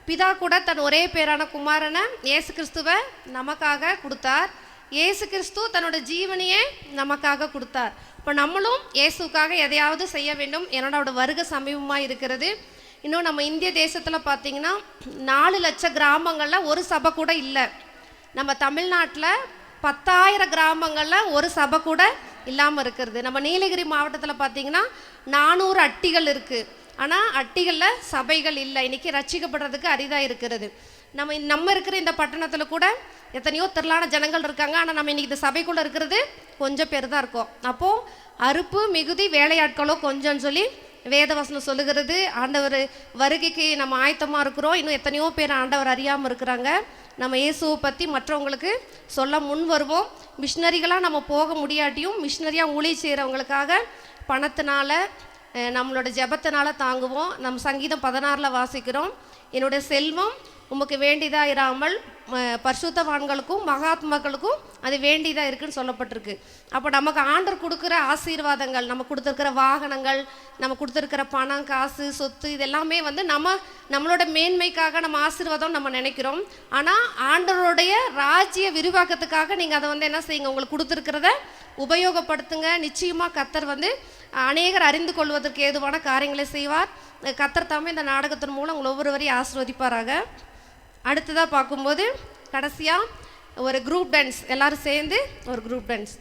பிதா கூட தன் ஒரே பேரான குமாரனை இயேசு கிறிஸ்துவை நமக்காக கொடுத்தார். இயேசு கிறிஸ்து தன்னோட ஜீவனையே நமக்காக கொடுத்தார். இப்போ நம்மளும் இயேசுக்காக எதையாவது செய்ய வேண்டும். என்னோட வருகை சமீபமாக இருக்கிறது. இன்னும் நம்ம இந்திய தேசத்தில் பார்த்திங்கன்னா 4 லட்சம் கிராமங்களில் ஒரு சபை கூட இல்லை. நம்ம தமிழ்நாட்டில் 10,000 கிராமங்களில் ஒரு சபை கூட இல்லாமல் இருக்கிறது. நம்ம நீலகிரி மாவட்டத்தில் பார்த்திங்கன்னா 400 அட்டிகள் இருக்குது. ஆனால் அட்டிகளில் சபைகள் இல்லை. இன்றைக்கி ரட்சிக்கப்படுறதுக்கு அரிதாக இருக்கிறது. நம்ம இருக்கிற இந்த பட்டணத்தில் கூட எத்தனையோ திரளான ஜனங்கள் இருக்காங்க. ஆனால் நம்ம இன்றைக்கி இந்த சபைக்குள்ளே இருக்கிறது கொஞ்சம் பேர் தான் இருக்கோம். அப்போது அறுப்பு மிகுதி வேலையாட்களோ கொஞ்சம்னு சொல்லி வேதவசனம் சொல்லுகிறது. ஆண்டவர் வருகைக்கு நம்ம ஆயத்தமாக இருக்கிறோம். இன்னும் எத்தனையோ பேர் ஆண்டவர் அறியாமல் இருக்கிறாங்க. நம்ம இயேசுவை பற்றி மற்றவங்களுக்கு சொல்ல முன் வருவோம். மிஷினரிகளாக நம்ம போக முடியாட்டியும் மிஷினரியாக ஊழியம் செய்கிறவங்களுக்காக பணத்தினால நம்மளோட ஜெபத்தினால தாங்குவோம். நம்ம சங்கீதம் 16 வாசிக்கிறோம், என்னுடைய செல்வம் உமக்கு வேண்டியதாக இராமல் பரிசுத்தவான்களுக்கும் மகாத்மாக்களுக்கும் அது வேண்டியதாக இருக்குன்னு சொல்லப்பட்டிருக்கு. அப்போ நமக்கு ஆண்டவர் கொடுக்குற ஆசீர்வாதங்கள், நம்ம கொடுத்துருக்கிற வாகனங்கள், நம்ம கொடுத்துருக்கிற பணம் காசு சொத்து, இது எல்லாமே வந்து நம்மளோட மேன்மைக்காக நம்ம ஆசீர்வாதம் நம்ம நினைக்கிறோம். ஆனால் ஆண்டவருடைய ராஜ்ய விரிவாக்கத்துக்காக நீங்கள் அதை வந்து என்ன செய்யுங்க, உங்களுக்கு கொடுத்துருக்கிறத உபயோகப்படுத்துங்க. நிச்சயமாக கர்த்தர் வந்து அநேகர் அறிந்து கொள்வதற்கு ஏதுவான காரியங்களை செய்வார். கர்த்தர் தாமே இந்த நாடகத்தின் மூலம் உங்களை ஒவ்வொருவரையும் ஆசீர்வதிப்பாராக. அடுத்ததாக பார்க்கும்போது கடைசியாக ஒரு குரூப் டான்ஸ், எல்லாரும் சேர்ந்து ஒரு குரூப் டான்ஸ்.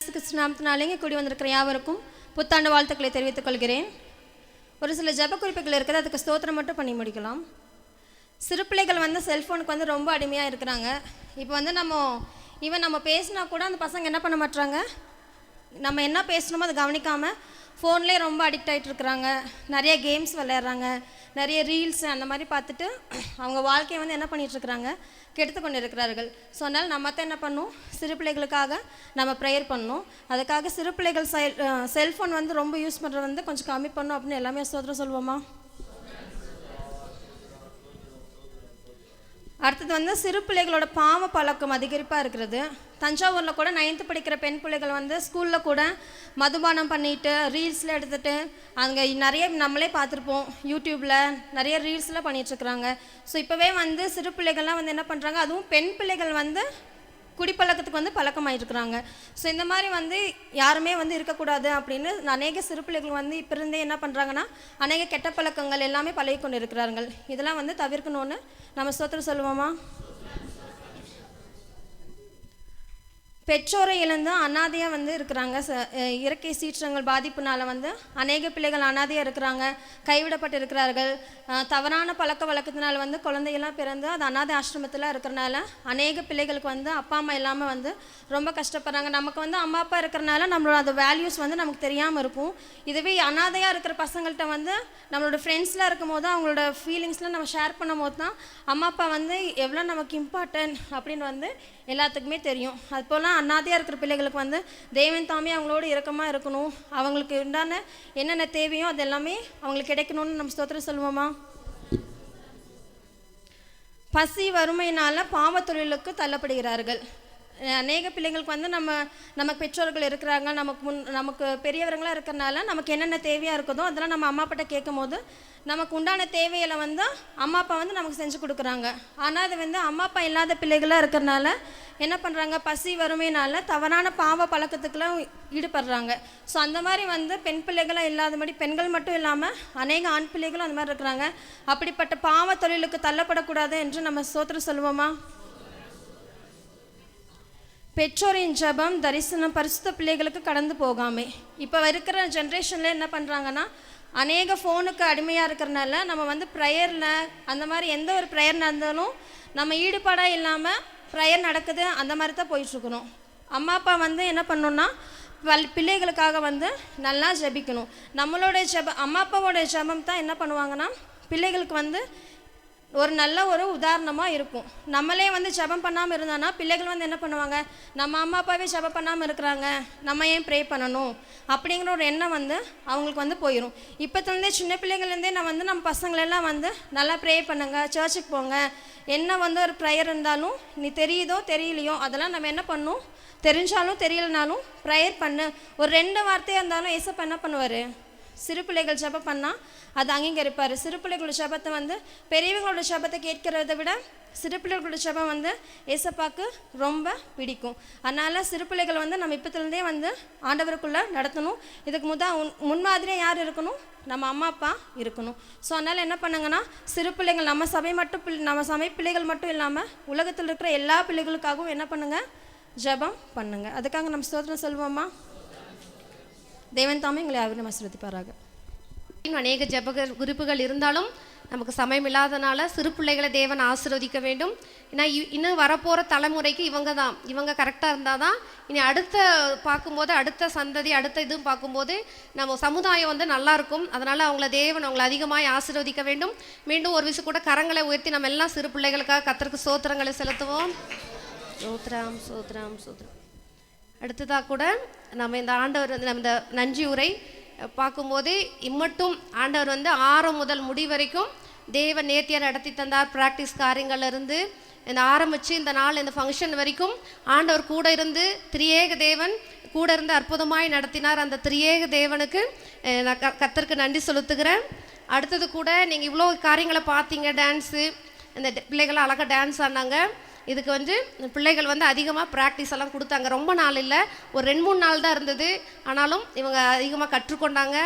கிறிஸ்து நாமத்தினாலே இங்கே கூடி வந்திருக்கிற யாவருக்கும் புத்தாண்டு வாழ்த்துக்களை தெரிவித்துக் கொள்கிறேன். ஒரு சில ஜெப குறிப்புகள் இருக்குது, அதுக்கு ஸ்தோத்திரம் மட்டும் பண்ணி முடிக்கலாம். சிறு பிள்ளைகள் வந்து செல்ஃபோனுக்கு வந்து ரொம்ப அடிமையாக இருக்கிறாங்க. இப்போ வந்து நம்ம பேசினா கூட அந்த பசங்க என்ன பண்ண மாட்டாங்க, நம்ம என்ன பேசணுமோ அதை கவனிக்காமல் ஃபோன்லேயே ரொம்ப அடிக்ட் ஆகிட்டு இருக்கிறாங்க. நிறைய கேம்ஸ் விளையாடுறாங்க, நிறைய ரீல்ஸ் அந்த மாதிரி பார்த்துட்டு அவங்க வாழ்க்கையை வந்து என்ன பண்ணிகிட்ருக்குறாங்க, கெடுத்து கொண்டு இருக்கிறார்கள். ஸோ அதனால் நம்ம தான் என்ன பண்ணணும், சிறு பிள்ளைகளுக்காக நம்ம ப்ரேயர் பண்ணணும். அதுக்காக சிறு பிள்ளைகள் செல்ஃபோன் வந்து ரொம்ப யூஸ் பண்ணுறது வந்து கொஞ்சம் கம்மி பண்ணணும் அப்படின்னு எல்லாமே ஸ்தோத்திரம் சொல்லுவோமா. அடுத்தது வந்து சிறு பிள்ளைகளோட பாவ பழக்கம் அதிகரிப்பாக இருக்கிறது. தஞ்சாவூரில் கூட 9th படிக்கிற பெண் பிள்ளைகள் வந்து ஸ்கூலில் கூட மதுபானம் பண்ணிட்டு ரீல்ஸில் எடுத்துகிட்டு அங்கே நிறைய நம்மளே பார்த்துருப்போம், யூடியூப்பில் நிறைய ரீல்ஸில் பண்ணிகிட்ருக்குறாங்க. ஸோ இப்போவே வந்து சிறு பிள்ளைகள்லாம் வந்து என்ன பண்ணுறாங்க, அதுவும் பெண் பிள்ளைகள் வந்து குடிப்பழக்கத்துக்கு வந்து பழக்கமாகிட்டுருக்குறாங்க. ஸோ இந்த மாதிரி வந்து யாருமே வந்து இருக்கக்கூடாது அப்படின்னு அநேக சிறு பிள்ளைகள் வந்து இப்போ இருந்தே என்ன பண்ணுறாங்கன்னா அநேக கெட்ட பழக்கங்கள் எல்லாமே பழகி கொண்டு இருக்கிறார்கள். இதெல்லாம் வந்து தவிர்க்கணும்னு நம்ம ஸ்தோத்திரம் சொல்லுவோமா. பெற்றோரை இழந்து அனாதையாக வந்து இருக்கிறாங்க. இயற்கை சீற்றங்கள் பாதிப்புனால வந்து அநேக பிள்ளைகள் அனாதையாக இருக்கிறாங்க, கைவிடப்பட்டு இருக்கிறார்கள். தவறான பழக்க வழக்கத்தினால வந்து குழந்தையெல்லாம் பிறந்து அது அனாதை ஆசிரமத்தில் இருக்கிறனால அநேக பிள்ளைகளுக்கு வந்து அப்பா அம்மா இல்லாமல் வந்து ரொம்ப கஷ்டப்படுறாங்க. நமக்கு வந்து அம்மா அப்பா இருக்கிறனால நம்மளோட அந்த வேல்யூஸ் வந்து நமக்கு தெரியாமல் இருக்கும். இதுவே அனாதையாக இருக்கிற பசங்கள்கிட்ட வந்து நம்மளோட ஃப்ரெண்ட்ஸ்லாம் இருக்கும் போது அவங்களோட ஃபீலிங்ஸ்லாம் நம்ம ஷேர் பண்ணும் போது தான் அம்மா அப்பா வந்து எவ்வளோ நமக்கு இம்பார்ட்டன்ட் அப்படின்னு வந்து எல்லாத்துக்குமே தெரியும். அது போல் அனாதையாக இருக்கிற பிள்ளைகளுக்கு வந்து தேவன் தாமே அவங்களோட இரக்கமாக இருக்கணும், அவங்களுக்கு உண்டான என்னென்ன தேவையோ அது எல்லாமே அவங்களுக்கு கிடைக்கணும்னு நம்ம ஸ்தோத்திரம் சொல்லுவோமா. பசி வறுமையினால் பாவ தொழிலுக்கு தள்ளப்படுகிறார்கள். அநேக பிள்ளைங்களுக்கு வந்து நமக்கு பெற்றோர்கள் இருக்கிறாங்க, நமக்கு பெரியவர்களாக இருக்கிறனால நமக்கு என்னென்ன தேவையாக இருக்குதோ அதெல்லாம் நம்ம அம்மா அப்பாட்ட கேட்கும் போது நமக்கு உண்டான தேவைகளை வந்து அம்மா அப்பா வந்து நமக்கு செஞ்சு கொடுக்குறாங்க. ஆனால் அது வந்து அம்மா அப்பா இல்லாத பிள்ளைகளாக இருக்கிறனால என்ன பண்ணுறாங்க, பசி வறுமையினால் தவறான பாவ பழக்கத்துக்கெல்லாம் ஈடுபடுறாங்க. ஸோ அந்த மாதிரி வந்து பெண் பிள்ளைகளாக இல்லாதபடி பெண்கள் மட்டும் இல்லாமல் அநேக ஆண் பிள்ளைகளும் அந்த மாதிரி இருக்கிறாங்க. அப்படிப்பட்ட பாவ தொழிலுக்கு தள்ளப்படக்கூடாது என்று நம்ம ஸ்தோத்திரம் சொல்லுவோமா. பெற்றோரின் ஜெபம் தரிசனம் பரிசுத்த பிள்ளைகளுக்கு கடந்து போகாமே. இப்போ இருக்கிற ஜென்ரேஷனில் என்ன பண்ணுறாங்கன்னா அநேக ஃபோனுக்கு அடிமையாக இருக்கிறனால நம்ம வந்து ப்ரேயரில் அந்த மாதிரி எந்த ஒரு ப்ரேயர் நடந்தாலும் நம்ம ஈடுபாடாக இல்லாமல் ப்ரேயர் நடக்குது அந்த மாதிரி தான் போயிட்டுருக்கணும். அம்மா அப்பா வந்து என்ன பண்ணணுன்னா பிள்ளைகளுக்காக வந்து நல்லா ஜெபிக்கணும். நம்மளோட அம்மா அப்பாவோட ஜெபம் தான் என்ன பண்ணுவாங்கன்னா பிள்ளைகளுக்கு வந்து ஒரு நல்ல ஒரு உதாரணமாக இருக்கும். நம்மளே வந்து ஜெபம் பண்ணாமல் இருந்தோன்னா பிள்ளைகள் வந்து என்ன பண்ணுவாங்க, நம்ம அம்மா அப்பாவே ஜெபம் பண்ணாமல் இருக்கிறாங்க, நம்ம ஏன் ப்ரே பண்ணணும் அப்படிங்கிற ஒரு எண்ணம் வந்து அவங்களுக்கு வந்து போயிடும். இப்போத்துலேருந்தே சின்ன பிள்ளைங்கள்லேருந்தே நம்ம பசங்களெல்லாம் வந்து நல்லா ப்ரே பண்ணுங்க, சர்ச்சுக்கு போங்க, என்ன வந்து ஒரு ப்ரேயர் இருந்தாலும் நீ தெரியுதோ தெரியலையோ அதெல்லாம் நம்ம என்ன பண்ணணும், தெரிஞ்சாலும் தெரியலனாலும் ப்ரேயர் பண்ணு. ஒரு 2 வார்த்தையாக இருந்தாலும் ஏசப்பா என்ன பண்ணுவார், சிறு பிள்ளைகள் ஜெபம் பண்ணால் அது அங்கீகரிப்பார். சிறு பிள்ளைகளோட ஜெபத்தை வந்து பெரியவங்களோட ஜெபத்தை கேட்கிறத விட சிறு பிள்ளைகளோட ஜெபம் வந்து ஏசப்பாக்கு ரொம்ப பிடிக்கும். அதனால் சிறு பிள்ளைகள் வந்து நம்ம இப்போத்துலேருந்தே வந்து ஆண்டவருக்குள்ளே நடத்தணும். இதுக்கு முன்மாதிரியாக யார் இருக்கணும், நம்ம அம்மா அப்பா இருக்கணும். ஸோ அதனால் என்ன பண்ணுங்கன்னா சிறு பிள்ளைகள் நம்ம சபை பிள்ளைகள் மட்டும் இல்லாமல் உலகத்தில் இருக்கிற எல்லா பிள்ளைகளுக்காகவும் என்ன பண்ணுங்கள், ஜெபம் பண்ணுங்கள். அதுக்காக நம்ம ஸ்தோத்திரம் சொல்லுவோமா. தேவன் தாமே எங்களை யாரும் ஆசீர்வதிப்பாராக. அநேக ஜெப குறிப்புகள் இருந்தாலும் நமக்கு சமயம் இல்லாதனால சிறு பிள்ளைகளை தேவன் ஆசீர்வதிக்க வேண்டும். ஏன்னா இன்னும் வரப்போகிற தலைமுறைக்கு இவங்க கரெக்டாக இருந்தால் தான் இனி பார்க்கும்போது அடுத்த சந்ததி அடுத்த இதுவும் பார்க்கும்போது நம்ம சமுதாயம் வந்து நல்லாயிருக்கும். அதனால் அவங்கள அதிகமாக ஆசீர்வதிக்க வேண்டும். மீண்டும் ஒரு விஷயம் கூட கரங்களை உயர்த்தி நம்ம எல்லாம் சிறு பிள்ளைகளுக்காக கர்த்தருக்கு ஸ்தோத்திரங்களை செலுத்துவோம். சோத்ராம் சோத்ராம் சோத்ரம். அடுத்ததாக கூட நம்ம இந்த ஆண்டவர் நம்ம இந்த நன்றி உரை பார்க்கும்போது இம்மட்டும் ஆண்டவர் வந்து ஆரம்பம் முதல் முடி வரைக்கும் தேவன் நேர்த்தியாக நடத்தி தந்தார். ப்ராக்டிஸ் காரியங்கள்லேருந்து இந்த ஆரம்பித்து இந்த நாள் இந்த ஃபங்க்ஷன் வரைக்கும் ஆண்டவர் கூட இருந்து திரியேக தேவன் கூட இருந்து அற்புதமாய் நடத்தினார். அந்த திரியேக தேவனுக்கு நான் கர்த்தருக்கு நன்றி செலுத்துகிறேன். அடுத்தது கூட நீங்கள் இவ்வளோ காரியங்களை பார்த்தீங்க, டான்ஸு, இந்த பிள்ளைகள் அழகாக டான்ஸ் ஆடினாங்க. இதுக்கு வந்து பிள்ளைகள் வந்து அதிகமாக ப்ராக்டிஸ் எல்லாம் கொடுத்தாங்க. ரொம்ப நாள் இல்லை, ஒரு 2-3 நாள் தான் இருந்தது. ஆனாலும் இவங்க அதிகமாக கற்றுக்கொண்டாங்க.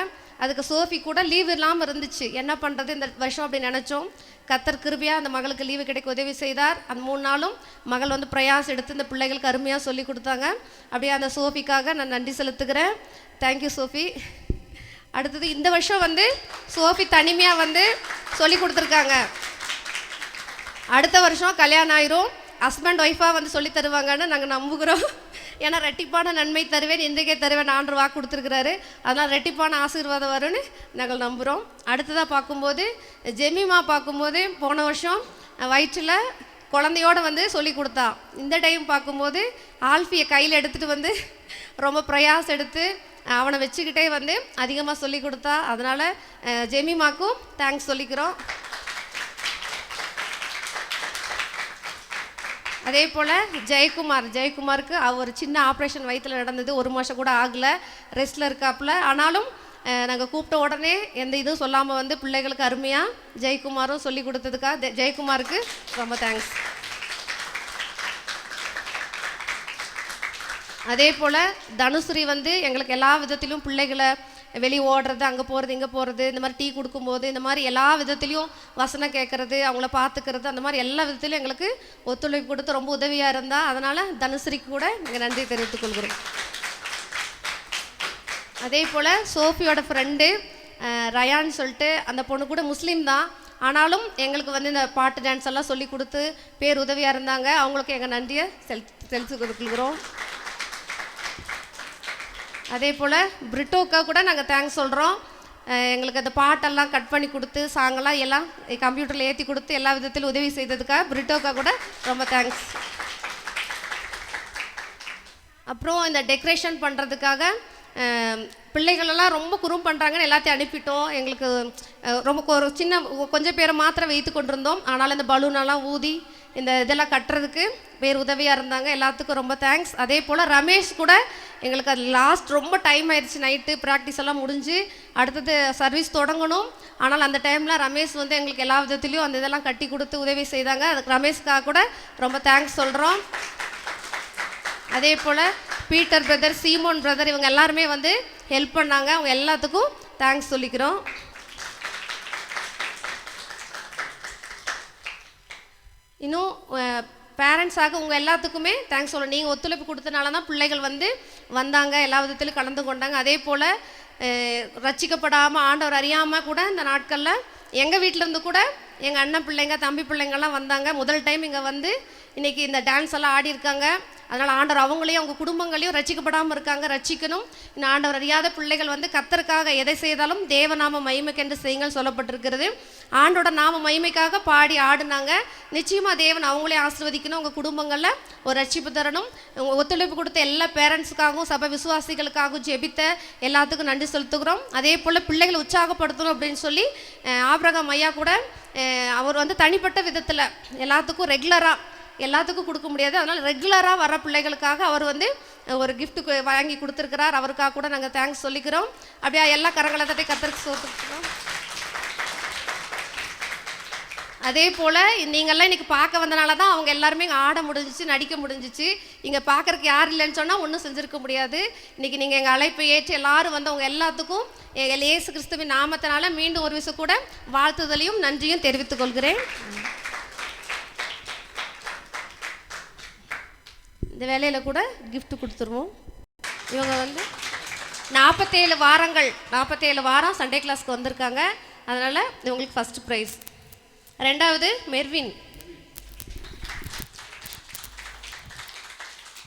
அதுக்கு சோஃபி கூட லீவ் இல்லாமல் இருந்துச்சு. என்ன பண்ணுறது இந்த வருஷம் அப்படி நினச்சோம். கர்த்தர் கிருபையாக அந்த மகளுக்கு லீவு கிடைக்க உதவி செய்தார். அந்த 3 நாளும் மகள் வந்து பிரயாசம் எடுத்து இந்த பிள்ளைகளுக்கு அருமையாக சொல்லி கொடுத்தாங்க. அப்படியே அந்த சோஃபிக்காக நான் நன்றி செலுத்துகிறேன். Thank you Sophie. அடுத்தது இந்த வருஷம் வந்து சோஃபி தனிமையாக வந்து சொல்லி கொடுத்துருக்காங்க. அடுத்த வருஷம் கல்யாணம் ஆயிரும், ஹஸ்பண்ட் ஒய்ஃபாக வந்து சொல்லி தருவாங்கன்னு நாங்கள் நம்புகிறோம். ஏன்னா ரெட்டிப்பான நன்மை தருவேன், இன்றைக்கே தருவேன் ஆண்டவர் வாக்கு கொடுத்துருக்கிறாரு. அதனால் ரெட்டிப்பான ஆசீர்வாதம் வரும்னு நாங்கள் நம்புகிறோம். அடுத்ததாக பார்க்கும்போது ஜெமிமா பார்க்கும்போது போன வருஷம் வயிற்றில் குழந்தையோடு வந்து சொல்லி கொடுத்தா. இந்த டைம் பார்க்கும்போது ஆல்ஃபியை கையில் எடுத்துகிட்டு வந்து ரொம்ப பிரயாசம் எடுத்து அவனை வச்சுக்கிட்டே வந்து அதிகமாக சொல்லி கொடுத்தா. அதனால் ஜெமிமாக்கும் தேங்க்ஸ் சொல்லிக்கிறோம். அதே போல் ஜெயக்குமாருக்கு அவர் சின்ன ஆப்ரேஷன் வயிற்றில் நடந்தது, 1 மாதம் கூட ஆகலை, ரெஸ்ட்டில் இருக்காப்புல. ஆனாலும் நாங்கள் கூப்பிட்ட உடனே எந்த இதுவும் சொல்லாமல் வந்து பிள்ளைகளுக்கு அருமையாக ஜெயக்குமாரும் சொல்லி கொடுத்ததுக்காக ஜெயக்குமாருக்கு ரொம்ப தேங்க்ஸ். அதே போல் தனுஸ்ரீ வந்து எங்களுக்கு எல்லா விதத்திலும் பிள்ளைகளை வெளியே ஓடுறது, அங்கே போகிறது இங்கே போகிறது, இந்த மாதிரி டீ கொடுக்கும்போது இந்த மாதிரி எல்லா விதத்துலேயும் வசனம் கேட்குறது, அவங்கள பார்த்துக்கிறது, அந்த மாதிரி எல்லா விதத்துலையும் எங்களுக்கு ஒத்துழைப்பு கொடுத்து ரொம்ப உதவியாக இருந்தால். அதனால் தனுஸ்ரீக்கு கூட நாங்கள் நன்றி தெரிவித்துக் கொள்கிறோம். அதே போல் சோஃபியோட ஃப்ரெண்டு ரயான்னு சொல்லிட்டு அந்த பொண்ணு கூட முஸ்லீம் தான், ஆனாலும் எங்களுக்கு வந்து இந்த பாட்டு டான்ஸ் எல்லாம் சொல்லி கொடுத்து பேர் உதவியாக இருந்தாங்க. அவங்களுக்கு எங்கள் நன்றியை செலுத்திக் கொள்கிறோம். அதே போல் பிரிட்டோக்கா கூட நாங்கள் தேங்க்ஸ் சொல்கிறோம். எங்களுக்கு அந்த பாட்டெல்லாம் கட் பண்ணி கொடுத்து சாங்கெல்லாம் எல்லாம் கம்ப்யூட்டரில் ஏற்றி கொடுத்து எல்லா விதத்திலும் உதவி செய்ததுக்காக பிரிட்டோக்கா கூட ரொம்ப தேங்க்ஸ். அப்புறம் இந்த டெக்கரேஷன் பண்ணுறதுக்காக பிள்ளைகளெல்லாம் ரொம்ப குறும் பண்ணுறாங்கன்னு எல்லாத்தையும் அனுப்பிட்டோம். எங்களுக்கு ரொம்ப ஒரு கொஞ்சம் பேரை மாத்திரம் வைத்து கொண்டிருந்தோம். ஆனாலும் இந்த பலூனெல்லாம் ஊதி இந்த இதெல்லாம் கட்டுறதுக்கு பேர் உதவியாக இருந்தாங்க. எல்லாத்துக்கும் ரொம்ப தேங்க்ஸ். அதே போல் ரமேஷ் கூட எங்களுக்கு அது லாஸ்ட் ரொம்ப டைம் ஆயிடுச்சு, நைட்டு ப்ராக்டிஸ் எல்லாம் முடிஞ்சு அடுத்தது சர்வீஸ் தொடங்கணும். ஆனால் அந்த டைமில் ரமேஷ் வந்து எங்களுக்கு எல்லா விதத்துலேயும் அந்த இதெல்லாம் கட்டி கொடுத்து உதவி செய்தாங்க. அதுக்கு ரமேஷ்காக கூட ரொம்ப தேங்க்ஸ் சொல்கிறோம். அதே போல் பீட்டர் பிரதர், சீமோன் பிரதர், இவங்க எல்லாருமே வந்து ஹெல்ப் பண்ணாங்க. அவங்க எல்லாத்துக்கும் தேங்க்ஸ் சொல்லிக்கிறோம். இன்னும் பேரண்ட்ஸாக உங்கள் எல்லாத்துக்குமே தேங்க்ஸ் சொல்லணும். நீங்கள் ஒத்துழைப்பு கொடுத்தனால தான் பிள்ளைகள் வந்து வந்தாங்க, எல்லா விதத்திலும் கலந்து கொண்டாங்க. அதே போல் ரட்சிக்கப்படாமல் ஆண்டவர் அறியாமல் கூட இந்த நாட்களில் எங்கள் வீட்டிலேருந்து கூட எங்கள் அண்ணன் பிள்ளைங்க தம்பி பிள்ளைங்கள்லாம் வந்தாங்க. முதல் டைம் இங்கே வந்து இன்றைக்கி இந்த டான்ஸ் எல்லாம் ஆடி இருக்காங்க. அதனால் ஆண்டவர் அவங்களையும் அவங்க குடும்பங்களையும் ரட்சிக்கப்படாமல் இருக்காங்க, ரட்சிக்கணும். இந்த ஆண்டவர் அறியாத பிள்ளைகள் வந்து கர்த்தருக்காக எதை செய்தாலும் தேவநாம மகிமைக்கென்று செய்யுங்கள் சொல்லப்பட்டிருக்கிறது. ஆண்டோட நாம மகிமைக்காக பாடி ஆடினாங்க. நிச்சயமாக தேவன் அவங்களே ஆசீர்வதிக்கணும், உங்கள் குடும்பங்களில் ஒரு ரட்சிப்பு தரணும். ஒத்துழைப்பு கொடுத்த எல்லா பேரண்ட்ஸுக்காகவும் சபை விசுவாசிகளுக்காகவும் ஜெபித்த எல்லாத்துக்கும் நன்றி செலுத்துகிறோம். அதே போல் பிள்ளைகளை உற்சாகப்படுத்தணும் அப்படின்னு சொல்லி ஆபிரகாம் ஐயா கூட அவர் வந்து தனிப்பட்ட விதத்தில் எல்லாத்துக்கும் ரெகுலராக எல்லாத்துக்கும் கொடுக்க முடியாது, அதனால் ரெகுலராக வர பிள்ளைகளுக்காக அவர் வந்து ஒரு கிஃப்ட்டு வாங்கி கொடுத்துருக்கிறார். அவருக்காக கூட நாங்கள் தேங்க்ஸ் சொல்லிக்கிறோம். அப்படியே எல்லா கரங்களை தட்டி கர்த்தருக்கு சோத்துக்கிறோம். அதே போல் நீங்கள்லாம் இன்றைக்கி பார்க்க வந்தனால தான் அவங்க எல்லாருமே இங்கே ஆட முடிஞ்சிச்சு, நடிக்க முடிஞ்சிச்சு. இங்கே பார்க்குறக்கு யார் இல்லைன்னு சொன்னால் ஒன்றும் செஞ்சுருக்க முடியாது. இன்றைக்கி நீங்கள் எங்கள் அழைப்பை ஏற்று எல்லாரும் வந்து அவங்க எல்லாத்துக்கும் இயேசு கிறிஸ்துவின் நாமத்தினால மீண்டும் ஒரு விஷயம் கூட வாழ்த்துதலையும் நன்றியும் தெரிவித்துக் கொள்கிறேன். இந்த வேலையில் கூட கிஃப்ட் கொடுத்துருவோம். இவங்க வந்து 47 வாரம் சண்டே கிளாஸ்க்கு வந்திருக்காங்க. அதனால் இவங்களுக்கு ஃபஸ்ட்டு ப்ரைஸ். 2வது மெர்வின்